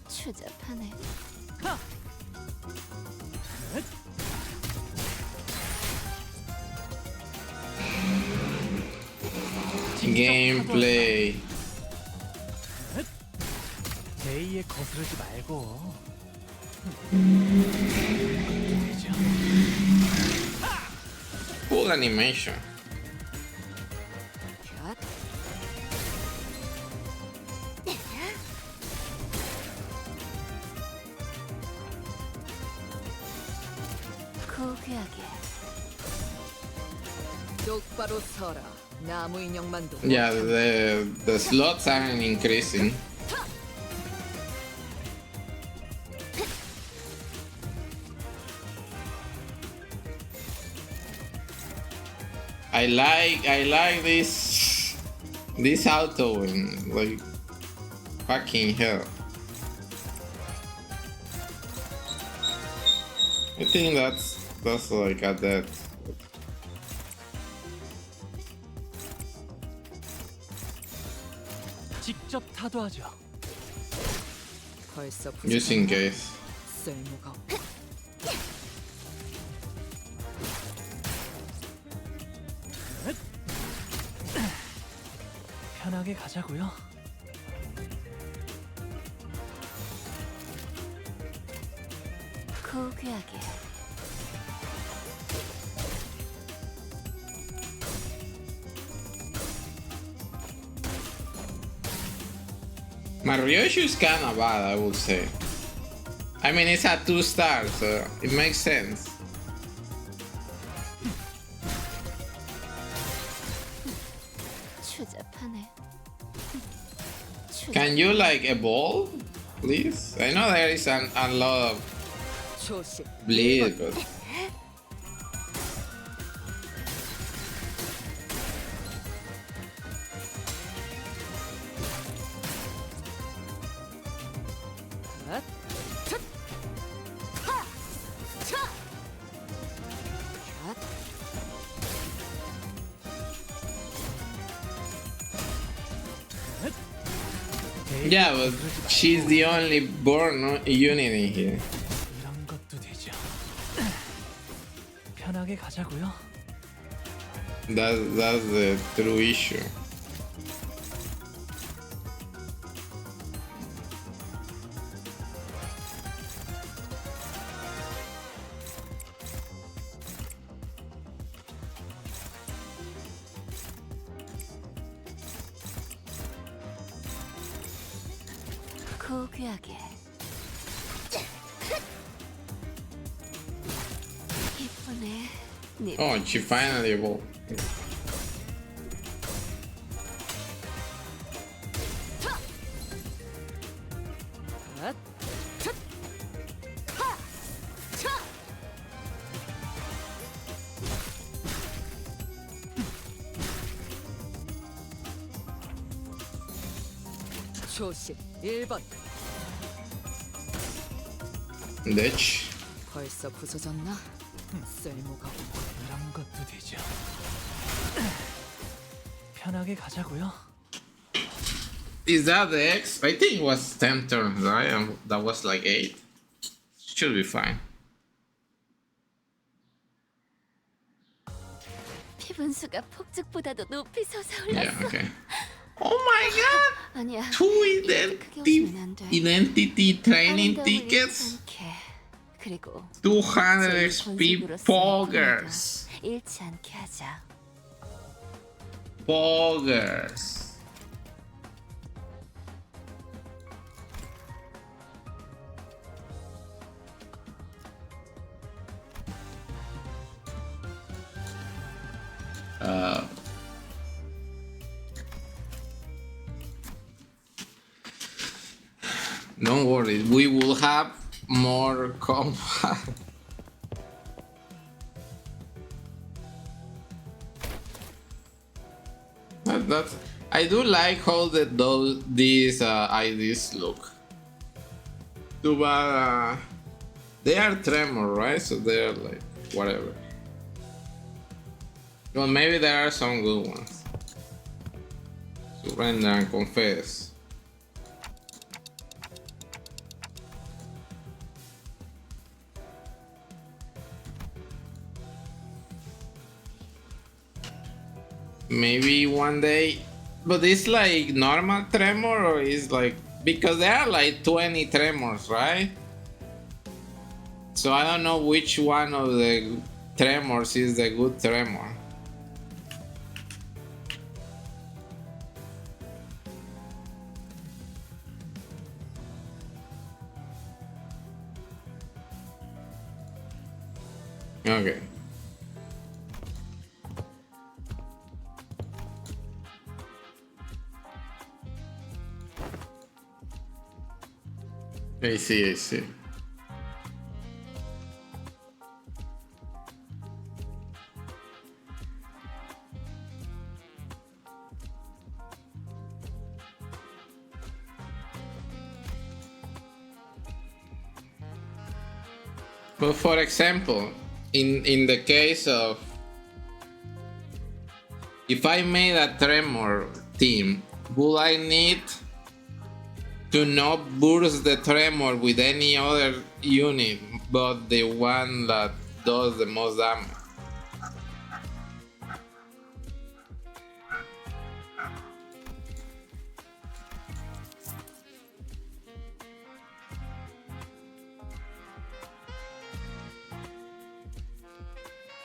추잡하네. Gameplay. 제이에 거스르지 말고. Cool animation. 샷. 고귀하게. 똑바로 서라. 나무 인형만도. Yeah, the slots aren't increasing. I like this auto win, like fucking hell. I think that's like a dead. 직접 타도하죠. 벌써 Just in case. 쓸모가 없. 편하게 가자고요. 고귀하게. Maryoshu is kinda bad, I would say. I mean, it's a 2-star, so it makes sense. 추잡하네. Can you like evolve, please? I know there is a lot of 조심. bleed, but 핫. 툭. 하. 차. 샷. yeah, but she's the only born unit in here. 이런 것도 되죠. 편하게 가자고요. That's the true issue. 고귀하게. 이쁘네. 네. Oh, she finally evolved. 핫. 툭. 하. 차. 조심. 1번. Ditch. 벌써 부서졌나? 쓸모가 없고. 이런 것도 되죠. 편하게 가자고요. Is that the X? I think it was 10 turns, right? And that was like 8. Should be fine. 피 분수가 폭죽보다도 높이 Yeah, 솟아올랐어. okay. Oh my god! 아니야. 2 크게 웃으면 안 돼. identity training 아름다움을 tickets? 잃지 않게. 그리고 200 제일 XP 권속으로 poggers. 잃지 않게 하자. Poggers. Don't worry, we will have more combat. That's, I do like how these IDs look. Too bad they are tremor, right? So they're like whatever. Well, maybe there are some good ones. Surrender and confess. Maybe one day, but it's like normal tremor or is like, because there are like 20 tremors, right? So I don't know which one of the tremors is the good tremor. Okay. I see, I see. But for example, in the case of, if I made a tremor team, would I need to not burst the tremor with any other unit but the one that does the most damage?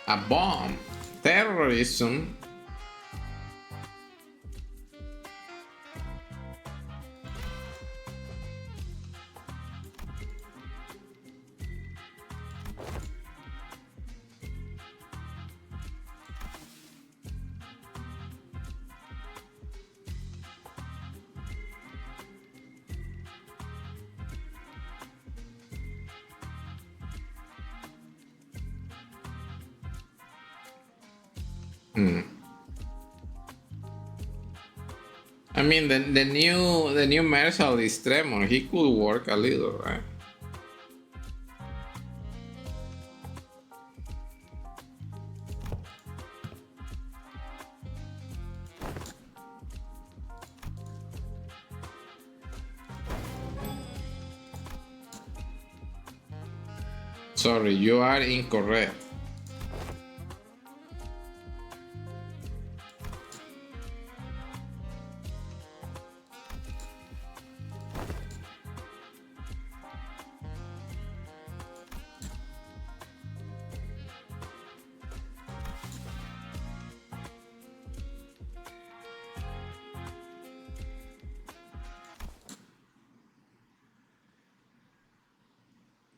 A bomb, terrorism. I mean, the new Marshal is Tremor. He could work a little, right? Sorry, you are incorrect.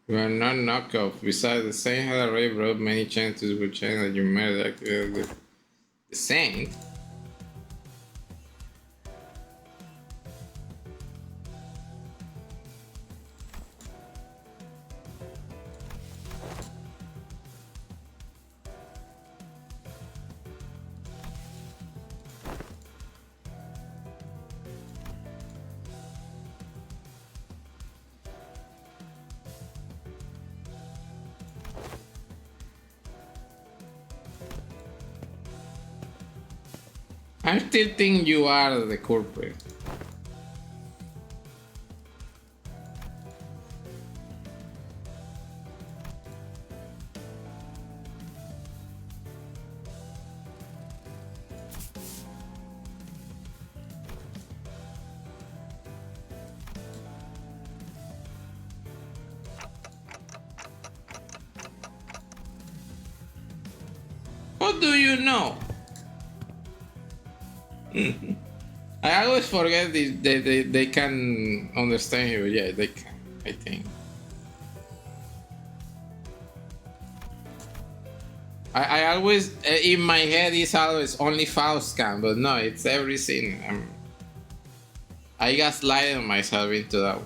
You are not knockoff. Besides, the Saint had already brought many chances with chance that you might activate the Saint. I still think you are the culprit. How do you know? I always forget they can understand you. Yeah, they can, I think. I always, in my head, it's always only Faust can, but no, it's everything. I gaslighted myself into that.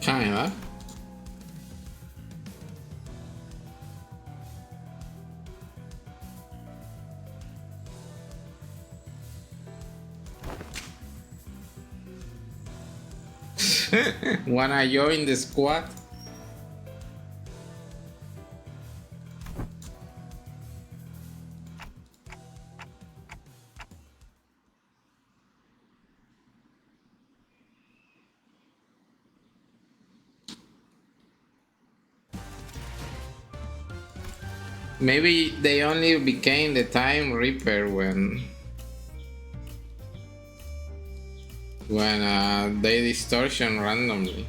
Kinda. Wanna join the squad? Maybe they only became the Time Reaper when they distortion randomly.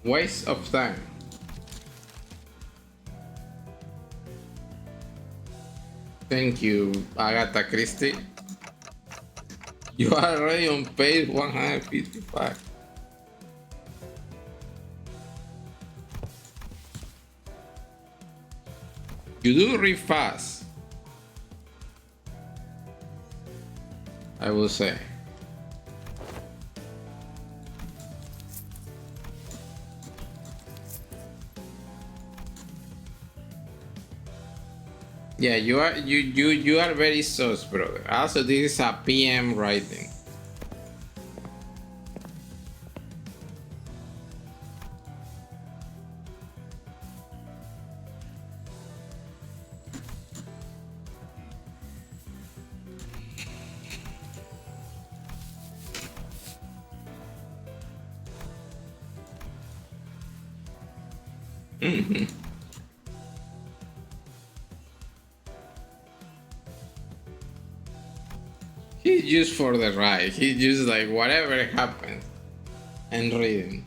Waste of time. Thank you, Agatha Christie. You are already on page 155. You do read fast, I will say. Yeah, you are very sus, brother. Also, this is a PM writing. He's just for the ride. He's just like whatever happens and reading.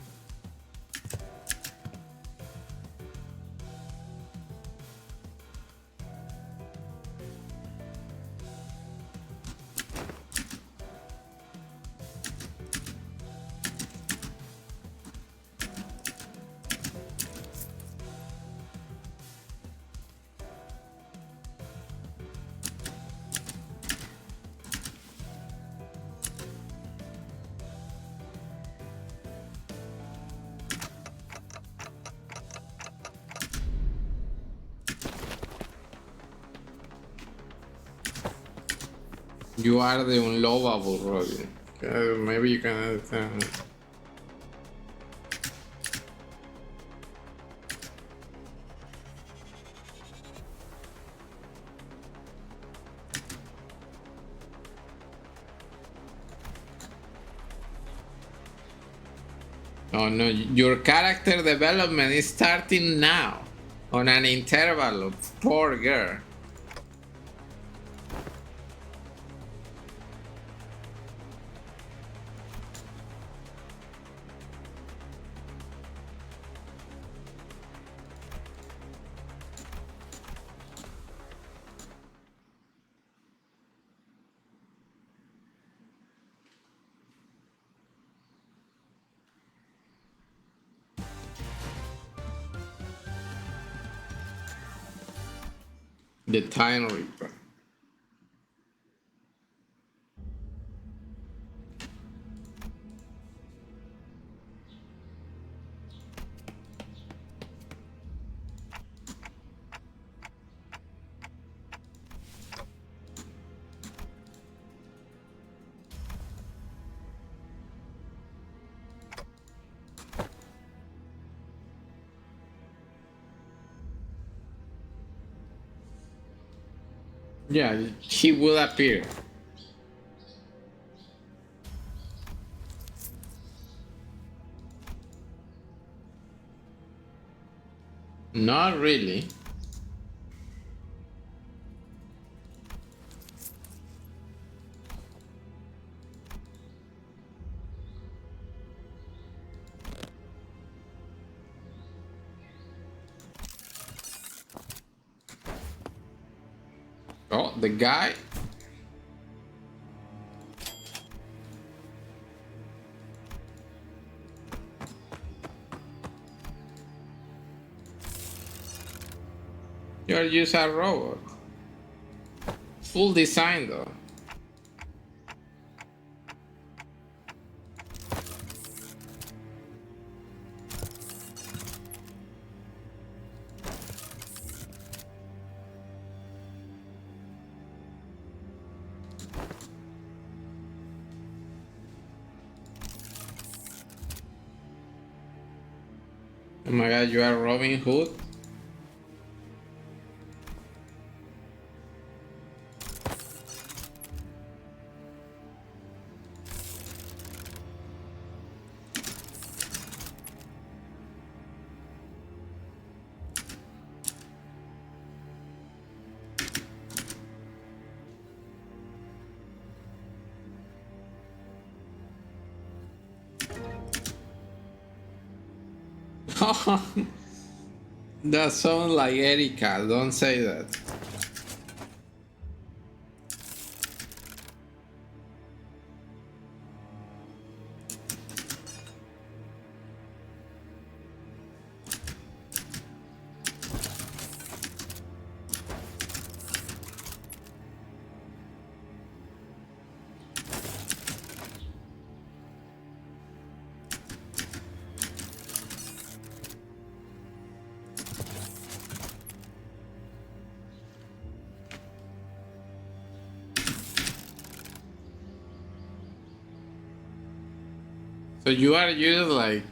You are the unlovable, Robin. Maybe you can understand. Oh no, your character development is starting now on an interval. Poor girl. The Time Reaper. Yeah, he will appear. Not really. Oh, the guy. You're just a robot. Full design though. Oh my god, you are Robin Hood? That sounds like Erika, don't say that. So you are just like,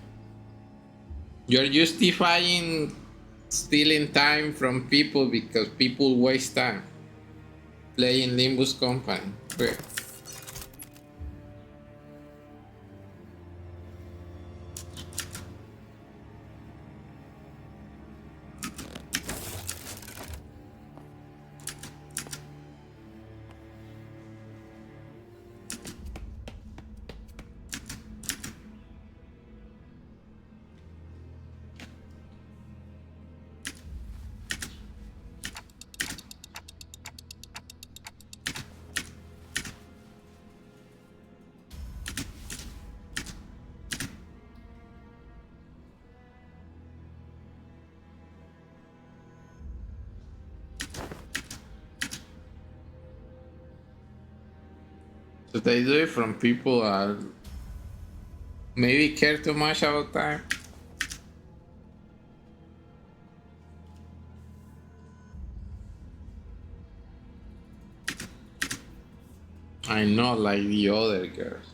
you're justifying stealing time from people because people waste time playing Limbus Company. Great. So they do it from people that maybe care too much about time. I'm not like the other girls.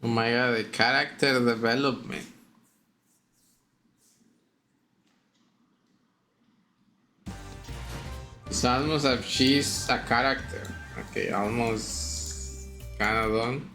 Oh my god, the character development. It's almost as if she's a character. Okay, almost kinda done.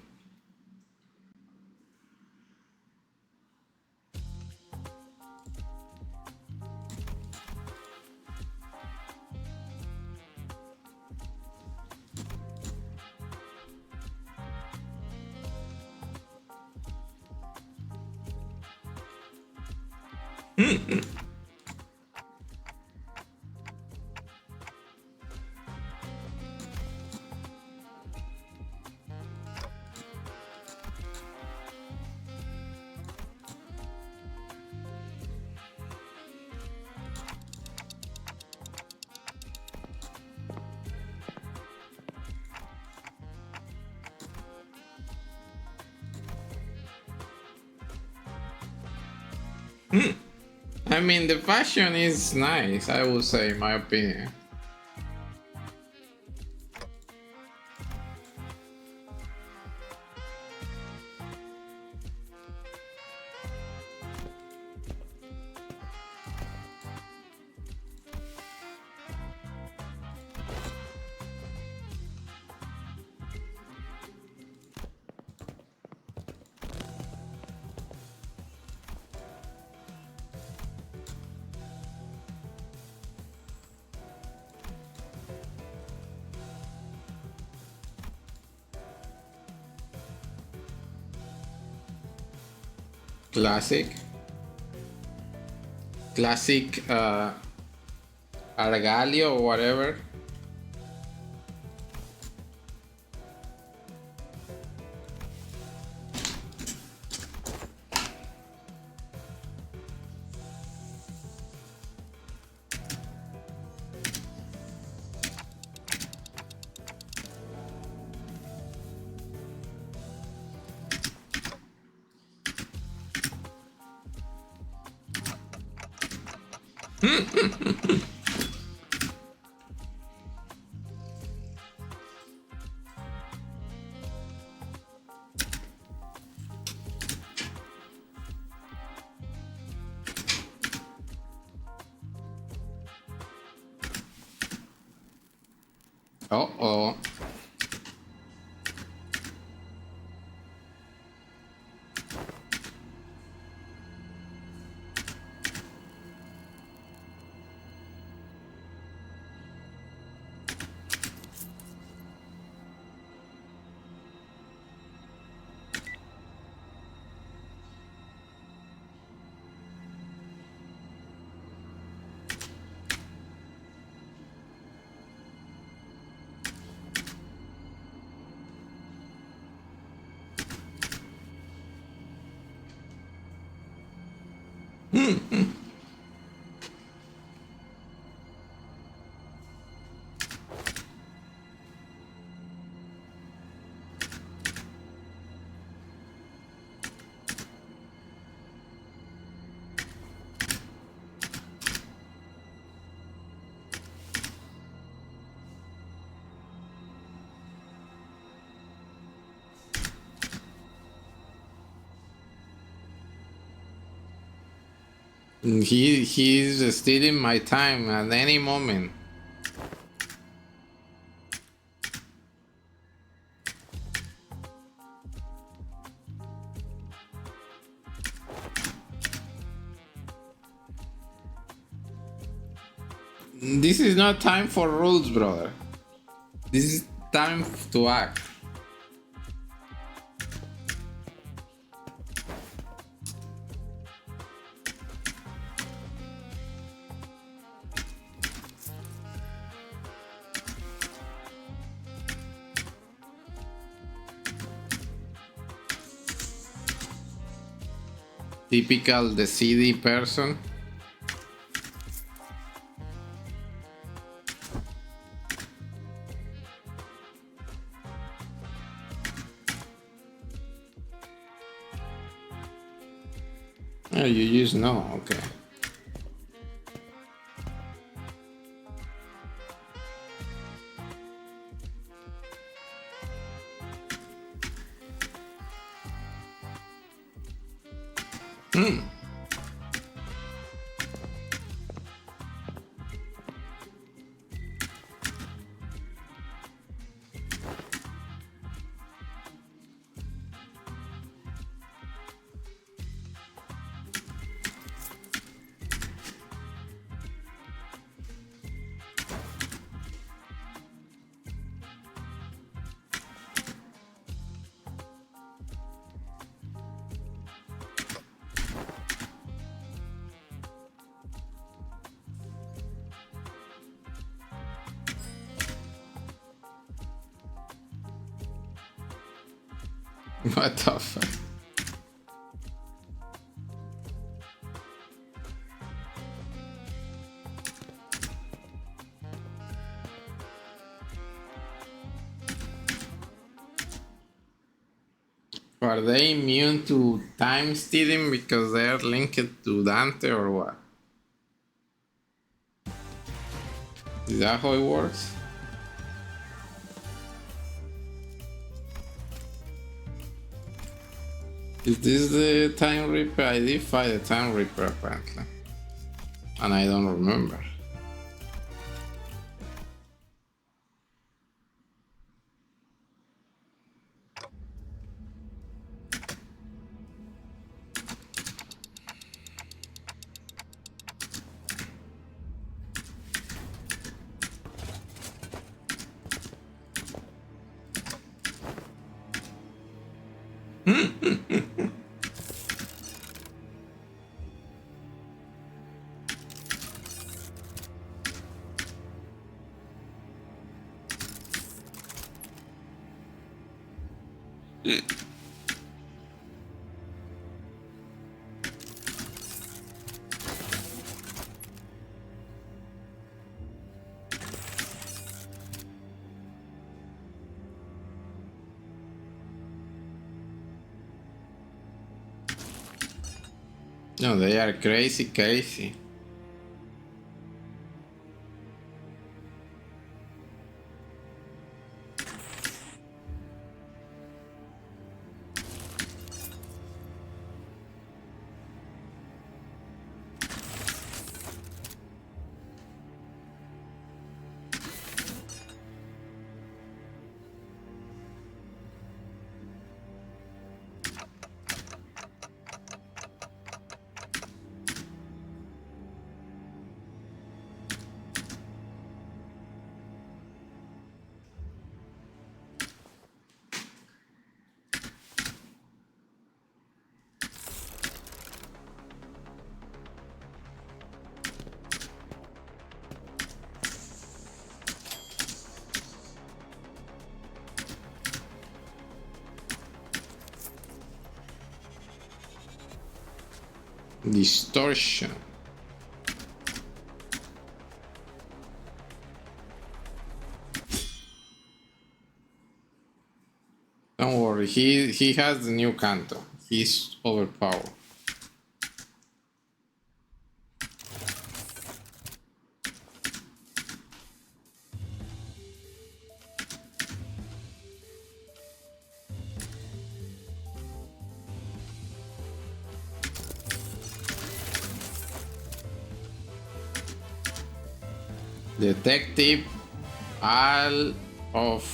I mean, the fashion is nice, I would say, in my opinion. Classic. Classic Argalio or whatever. Uh-oh. He's stealing my time at any moment. This is not time for rules, brother. This is time to act. Typical the CD person. Oh, you just know, okay. What the fuck? Are they immune to time stealing because they are linked to Dante or what? Is that how it works? Is this the Time Reaper? I did fight the Time Reaper apparently. And I don't remember. No, they are crazy, crazy. Distortion. Don't worry, he has the new Kanto. He's overpowered. Detective all of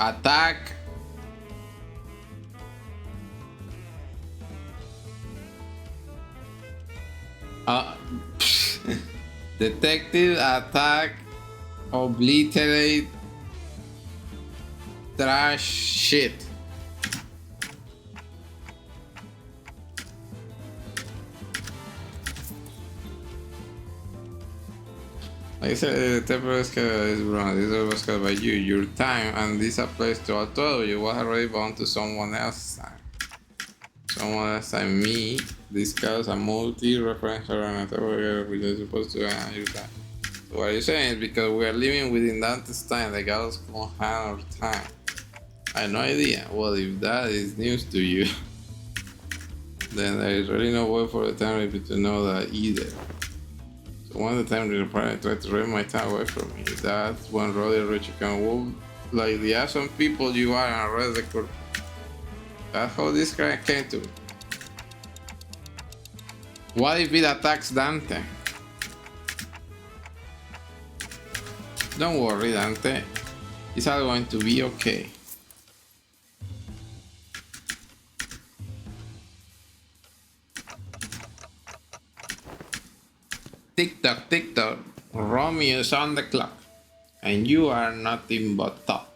attack uh, detective attack obliterate trash shit. Like I said, the temporary schedule is wrong. This was scheduled by you, your time, and this applies to all 12. You was already bound to someone else's time. Someone else time, me. This causes a multi-reference around which is supposed to your time. So what you're saying is because we are living within Dante's time, the gods can handle time. I have no idea. Well, if that is news to you, then there is really no way for the time reaper to know that either. So one of the time the reaper tried to rip my time away from me. That's when Roddy Richard can wolf like the awesome people you are and arrest the court. That's how this guy came to me. What if it attacks Dante? Don't worry, Dante. It's all going to be okay. Tick tock, tick tock. Romeo's on the clock. And you are nothing but top.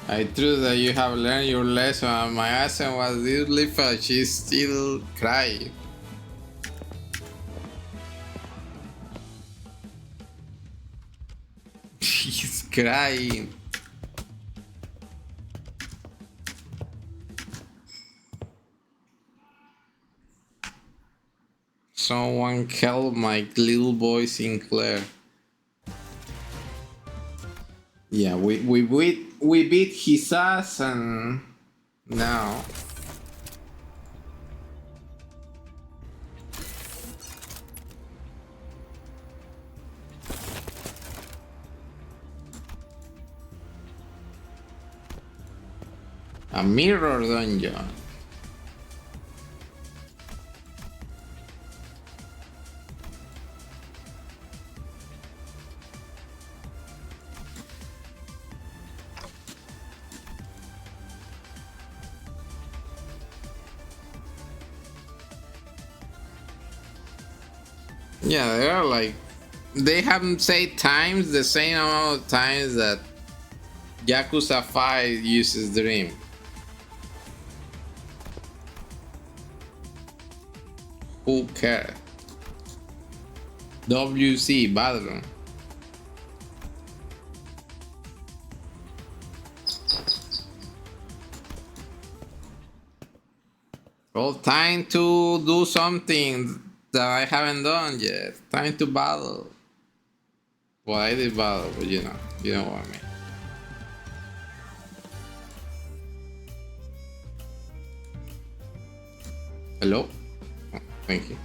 I trust that you have learned your lesson, and my accent was deeply felt. She's still crying. She's crying. Someone help my little boy Sinclair. Yeah, we beat his ass, and now a mirror dungeon. Yeah, they are like, they haven't said times the same amount of times that Yakuza 5 uses Dream. Who cares? WC Battleground. Well, time to do something that I haven't done yet. Time to battle. Well, I did battle, but you know what I mean. Hello? Oh, thank you.